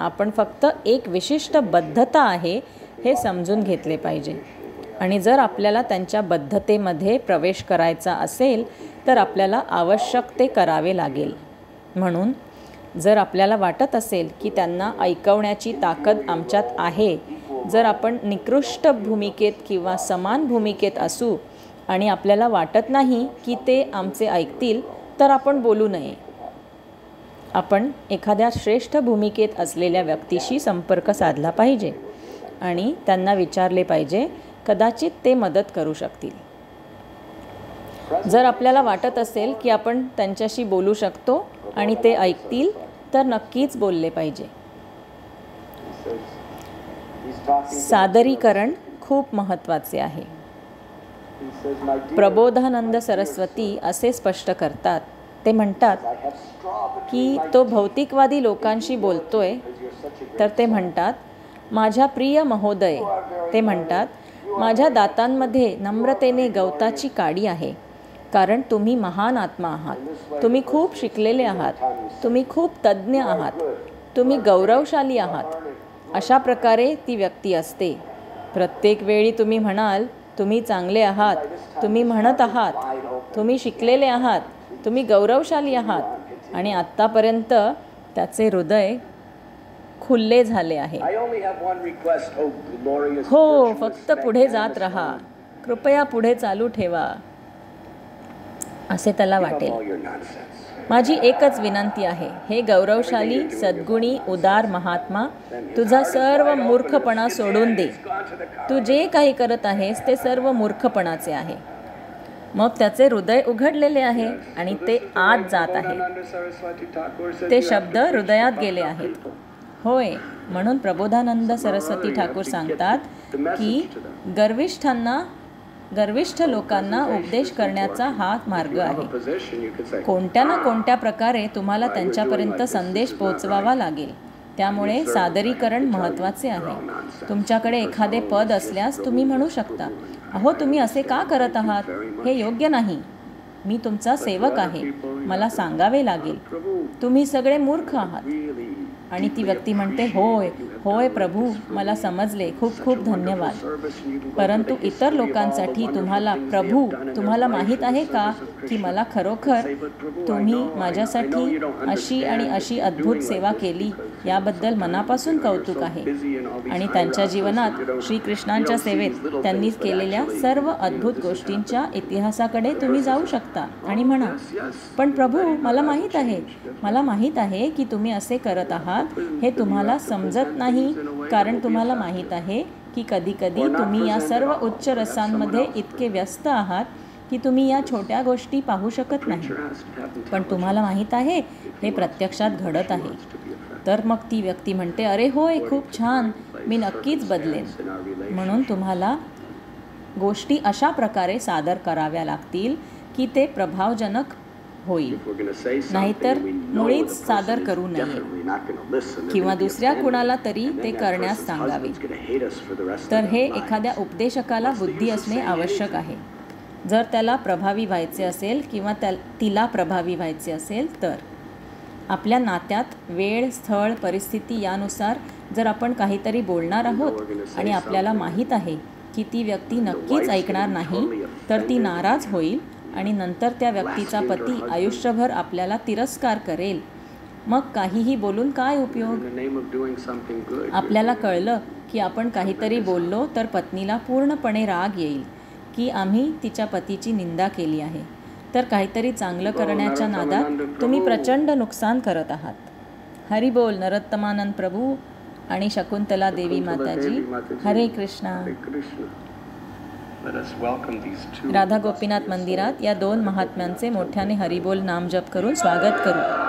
आपण फक्त एक विशिष्ट बद्धता आहे हे समजून घेतले पाहिजे. आणि जर आपल्याला त्यांच्या बद्धतेमध्ये प्रवेश करायचा असेल तर आपल्याला आवश्यक ते करावे लागेल. म्हणून जर आपल्याला वाटत असेल की त्यांना ऐकवण्याची ताकद आमच्यात आहे, जर आपण निकृष्ट भूमिकेत किंवा समान भूमिकेत असू आणि आपल्याला वाटत नाही की ते आमचे ऐकतील, तर आपण बोलू नये. आपण एखाद्या श्रेष्ठ भूमिकेत असलेल्या व्यक्तीशी संपर्क साधला पाहिजे आणि त्यांना विचारले पाहिजे, कदाचित ते मदत करू शकतील. जर आपल्याला वाटत असेल की आपण त्यांच्याशी बोलू शकतो आणि ते ऐकतील, तर नक्कीच बोलले पाहिजे. सादरीकरण खूप महत्त्वाचे आहे. प्रबोधानंद सरस्वती असे स्पष्ट करतात. ते म्हणतात की तो भौतिकवादी लोकांशी बोलतोय, तर ते म्हणतात, माझ्या प्रिय महोदय, ते म्हणतात, माझ्या दातांमध्ये नम्रतेने गवताची काडी आहे, कारण तुम्ही महान आत्मा आहात, तुम्ही खूप शिकलेले आहात, तुम्ही खूप तज्ज्ञ आहात, तुम्ही गौरवशाली आहात. अशा प्रकारे ती व्यक्ती असते. प्रत्येक वेळी तुम्ही म्हणाल, तुम्ही चांगले आहात, तुम्ही म्हणत आहात, तुम्ही शिकलेले आहात, तुम्ही गौरवशाली आहात, आणि आत्तापर्यंत त्याचे हृदय खुल्ले झाले आहे. हो, फक्त पुढे जात राहा, कृपया पुढे चालू ठेवा, असे त्याला वाटेल. माझी एकच विनंती आहे, हे गौरवशाली सद्गुणी उदार महात्मा, तुझा सर्व मूर्खपणा सोडून दे. तू जे काही करत आहेस ते सर्व मूर्खपणाचे आहे. मग त्याचे हृदय उघडलेले आहे आणि ते आत जात आहे. ते शब्द हृदयात गेले आहेत. होय, म्हणून प्रबोधानंद सरस्वती ठाकूर सांगतात की गर्विष्ठ लोकांना उपदेश करण्याचा हा मार्ग आहे. कोणत्या ना कोणत्या प्रकारे तुम्हाला त्यांच्यापर्यंत संदेश पोहोचवावा लागेल. त्यामुळे सादरीकरण महत्त्वाचे आहे. तुमच्याकडे एखादे पद असल्यास तुम्ही म्हणू शकता, अहो तुम्ही असे का करत आहात, हे योग्य नाही, मी तुमचा सेवक आहे, मला सांगावे लागेल, तुम्ही सगळे मूर्ख आहात. आणि ती व्यक्ती म्हणते, होय होय प्रभू, मला समजले, खूप खूप धन्यवाद. परंतु इतर लोकांसाठी प्रभू, तुम्हाला माहीत आहे का की मला खरोखर तुम्ही माझ्यासाठी अशी आणि अशी अद्भुत सेवा केली, याबद्दल मनापासून कौतुक आहे. आणि त्यांच्या जीवनात श्रीकृष्णांच्या सेवेत त्यांनी केलेल्या सर्व अद्भुत गोष्टींच्या इतिहासाकडे तुम्ही जाऊ शकता आणि म्हणा, पण प्रभू, मला माहीत आहे की तुम्ही असे करत आहात, हे तुम्हाला समजत नाही, कारण तुम्हाला माहीत आहे की कधीकधी तुम्ही या सर्व उच्च रसांमध्ये इतके व्यस्त आहात की तुम्ही या छोट्या गोष्टी पाहू शकत नाही. पण तुम्हाला माहीत आहे हे प्रत्यक्षात घडत आहे. तर मग ती व्यक्ती म्हणते, अरे होय, खूप छान, मी नक्कीच बदलेन. म्हणून तुम्हाला गोष्टी अशा प्रकारे सादर कराव्या लागतील की ते प्रभावजनक होईल. नाहीतर मुळीच सादर करू नये किंवा दुसऱ्या कुणाला तरी ते करण्यास सांगावे. तर हे एखाद्या उपदेशकाला बुद्धी असणे आवश्यक आहे. जर त्याला प्रभावी व्हायचे असेल किंवा तिला प्रभावी व्हायचे असेल तर आपल्या नात्यात वेळ, स्थळ, परिस्थिती यानुसार जर आपण काहीतरी बोलणार आहोत आणि आपल्याला माहीत आहे की ती व्यक्ती नक्कीच ऐकणार नाही, तर ती नाराज होईल आणि नंतर त्या व्यक्तीचा पती आयुष्यभर आपल्याला तिरस्कार करेल. मग काहीही बोलून काय उपयोग. आपल्याला कळलं की आपण काहीतरी बोललो तर पत्नीला पूर्णपणे राग येईल की आम्ही तिच्या पतीची निंदा केली आहे. तर काहीतरी चांगलं करण्याच्या नादात तुम्ही प्रचंड नुकसान करत आहात. हरी बोल नरोत्तमानंद प्रभू आणि शकुंतला देवी माताजी. हरे कृष्णा. राधा गोपीनाथ मंदिरात या दोन महात्म्यांचे मोठ्याने हरिबोल नामजप करून स्वागत करू.